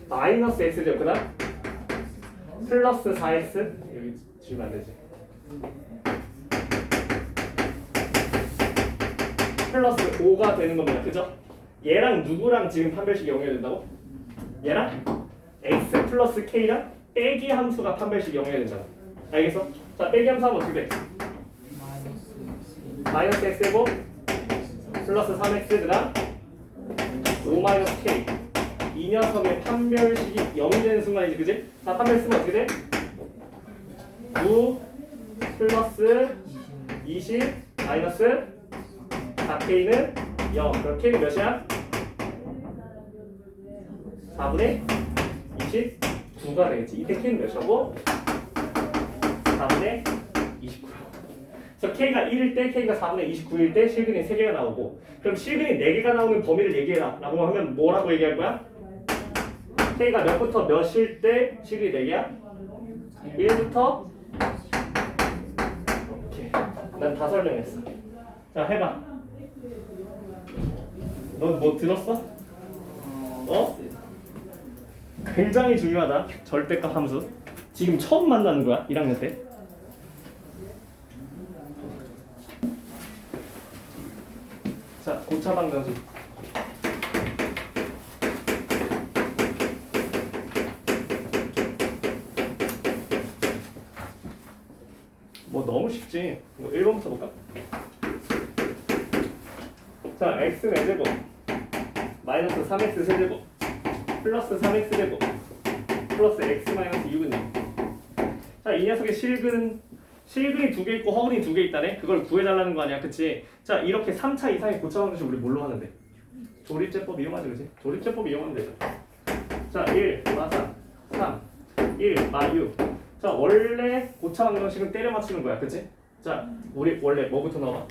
마이너스 x죠. 그 다음 플러스 4x 여기 지우면 안 되지. 플러스 5가 되는 겁니다. 그죠? 얘랑 누구랑 지금 판별식이 0이 된다고? 얘랑 x 플러스 k랑 빼기 함수가 판별식이 0이 된다고. 알겠어? 자 빼기 함수 하면 어떻게 돼? 마이너스 x고 플러스 3x 그다음 5 마이너스 k. 이 녀석의 판별식이 0이 되는 순간이지 그지? 자 판별 쓰면 어떻게 돼? 9 플러스 20 마이너스 4k는 0. 그럼 k는 몇이야? 4분의 29가 되겠지. 이때 k는 몇이고? 4분의 29. 그래서 k가 1일 때, k가 4분의 29일 때 실근이 3개가 나오고 그럼 실근이 4개가 나오는 범위를 얘기해라 라고 하면 뭐라고 얘기할 거야? k가 몇부터 몇일 때 실근이 4개야? 1부터 오케이. 난 다 설명했어. 자 해봐. 너 뭐 들었어? 굉장히 중요하다. 절대값 함수. 지금 처음 만나는 거야. 1학년 때. 자, 고차방 변수. 뭐 너무 쉽지. 이거 1번부터 볼까? 자, x는 n제곱 마이너스 3x 세제곱 플러스 3x 제곱 플러스 x 마이너스 6은 0. 자, 이 녀석의 실근이 2개 있고 허근이 2개 있다네. 그걸 구해달라는 거 아니야, 그치? 자, 이렇게 3차 이상의 고차방정식 우리 뭘로 하는데? 조립제법 이용하지, 그치? 조립제법 이용하면 되죠. 자, 1 마사 3 1 마유. 자, 원래 고차방정식은 때려 맞추는 거야, 그치? 자, 우리 원래 뭐부터 넣어봐?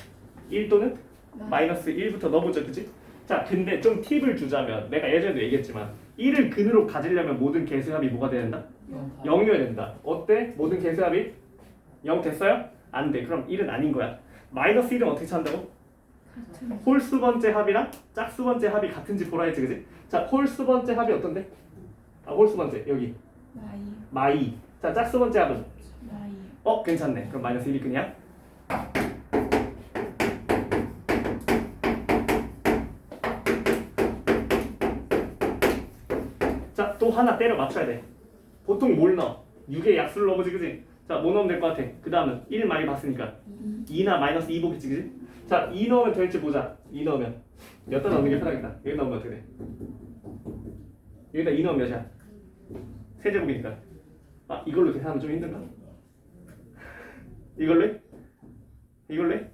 1 또는 마이너스 1부터 넣어보죠, 그치? 자, 근데 좀 팁을 주자면 내가 예전에도 얘기했지만 1을 근으로 가지려면 모든 개수합이 뭐가 돼야 된다? 0이어야 된다. 어때? 모든 개수합이 0 됐어요? 안 돼. 그럼 1은 아닌 거야. 마이너스 1은 어떻게 찾는다고? 홀수 번째 합이랑 짝수 번째 합이 같은지 보라 했지, 그치? 자, 홀수 번째 합이 어떤데? 홀수 번째 여기 마이. 자, 짝수 번째 합은? 괜찮네. 그럼 마이너스 1이 그냥 자, 또 하나 때려 맞춰야 돼. 보통 뭘 넣어? 6의 약수를 넣어보지, 그지? 자, 뭐 넣으면 될 것 같아? 그 다음은 1 많이 봤으니까 2나 마이너스 2 보겠지, 그지? 자, 2 넣으면 될지 보자. 2 넣으면 몇다 넣는 게 편하겠다. 여기 넣으면 어떻게 돼? 여기다 2 넣으면 몇이야? 세제곱이니까. 이걸로 계산하면 좀 힘든가? 이걸로 해? 이걸로 해?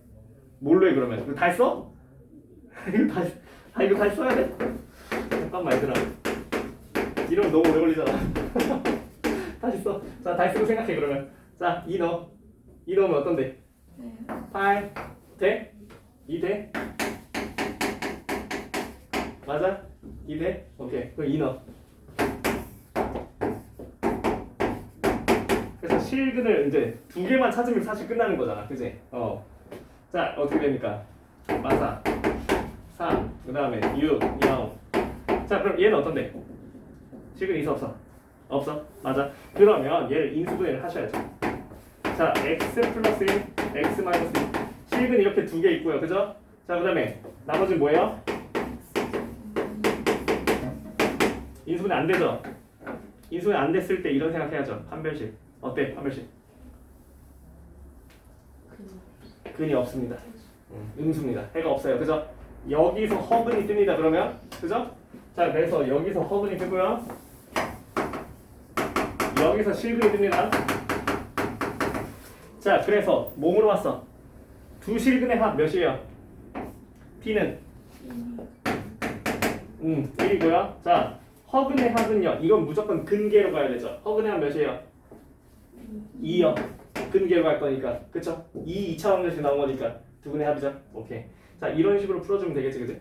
뭘로 해 그러면? 이거 다 했어? 이거 다 써야 돼? 잠깐만 얘들아. 이러면 너무 오래 걸리잖아. 다시 써. 자, 다시 쓰고 생각해 그러면. 자, 2 넣어. 2 넣으면 어떤데? 8 돼? 2 돼? 맞아? 2 돼? 오케이. 그럼 2 넣어. 그래서 실근을 이제 2개만 찾으면 사실 끝나는 거잖아. 그지? 자, 어떻게 됩니까? 마사 3, 그 다음에 6, 0. 자, 그럼 얘는 어떤데? 실근 있어 없어? 없어. 맞아. 그러면 얘를 인수분해를 하셔야죠. 자, x 플러스 1, x 마이너스 1. 실근 이렇게 두 개 있고요. 그죠? 자, 그 다음에 나머지는 뭐예요? 인수분해 안 되죠? 인수분해 안 됐을 때 이런 생각해야죠. 판별식. 어때? 판별식. 근이 없습니다. 음수입니다. 해가 없어요. 그죠? 여기서 허근이 뜹니다. 그러면 그죠? 자, 그래서 여기서 허근이 뜨고요. 여기서 실근이 뜹니다. 자, 그래서 몸으로 왔어. 두 실근의 합 몇이에요? P는 1이고요. 자, 허근의 합은요. 이건 무조건 근계로 가야 되죠. 허근의 합 몇이에요? 2요. 근계로 갈 거니까. 그쵸? 2차 방정식 나온 거니까 두 분의 합이죠. 오케이. 자, 이런 식으로 풀어주면 되겠지, 그지?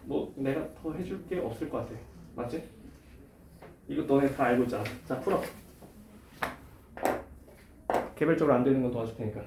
뭐 내가 더 해줄 게 없을 것 같아. 맞지? 이거 너네 다 알고 있잖아. 자, 풀어. 개별적으로 안 되는 건 도와줄 테니까.